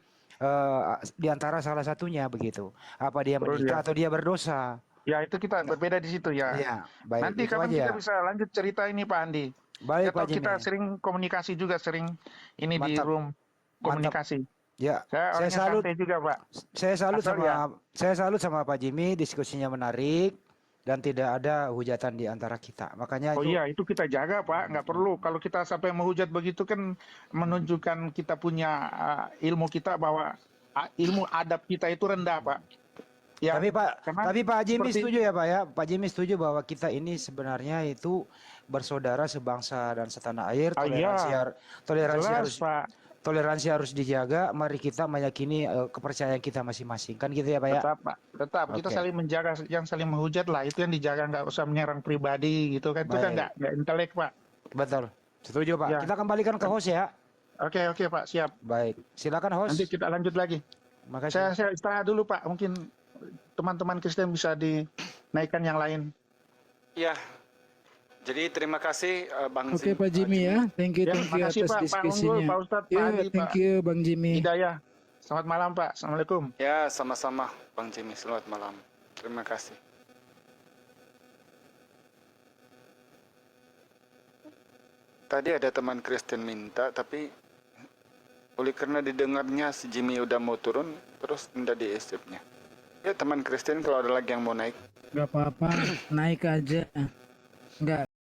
di antara salah satunya begitu. Apa dia menikah atau dia berdosa. Ya, itu kita berbeda di situ ya. Ya, baik. Nanti kapan kita bisa lanjut cerita ini Pak Andi. Baik Pak Jimmy. Kita sering komunikasi juga, sering ini di room komunikasi. Ya, saya salut juga Pak. Saya salut sama Pak Jimmy, diskusinya menarik dan tidak ada hujatan di antara kita. Makanya itu kita jaga Pak, nggak perlu. Kalau kita sampai menghujat begitu kan menunjukkan kita punya ilmu kita bahwa ilmu adab kita itu rendah Pak. Ya, tapi Pak Jimmy setuju ya Pak ya? Pak Jimmy setuju bahwa kita ini sebenarnya itu bersaudara sebangsa dan setanah air. Toleransi harus dijaga. Mari kita meyakini kepercayaan kita masing-masing. Kan gitu ya Pak ya? Tetap Pak, tetap. Kita saling menjaga, yang saling menghujat lah. Itu yang dijaga, nggak usah menyerang pribadi gitu kan. Itu kan nggak intelek Pak. Betul. Setuju Pak. Ya. Kita kembalikan ke host ya. Oke Pak, siap. Baik. Silakan host. Nanti kita lanjut lagi. Makasih. Saya istirahat dulu Pak. Mungkin teman-teman Kristen bisa dinaikkan yang lain. Ya, jadi terima kasih Bang Oke Pak Jimmy ya, thank you makasih, atas Pak, diskusinya. Pak Ustadz, Pak Ya, Adi, thank Pak you Bang Jimmy. Hidayah. Selamat malam Pak, Assalamualaikum. Ya, sama-sama Bang Jimmy, selamat malam. Terima kasih. Tadi ada teman Kristen minta, tapi oleh karena didengarnya si Jimmy udah mau turun, terus tidak di escape-nya. Ya teman Kristen kalau ada lagi yang mau naik. Gak apa-apa, naik aja. Enggak,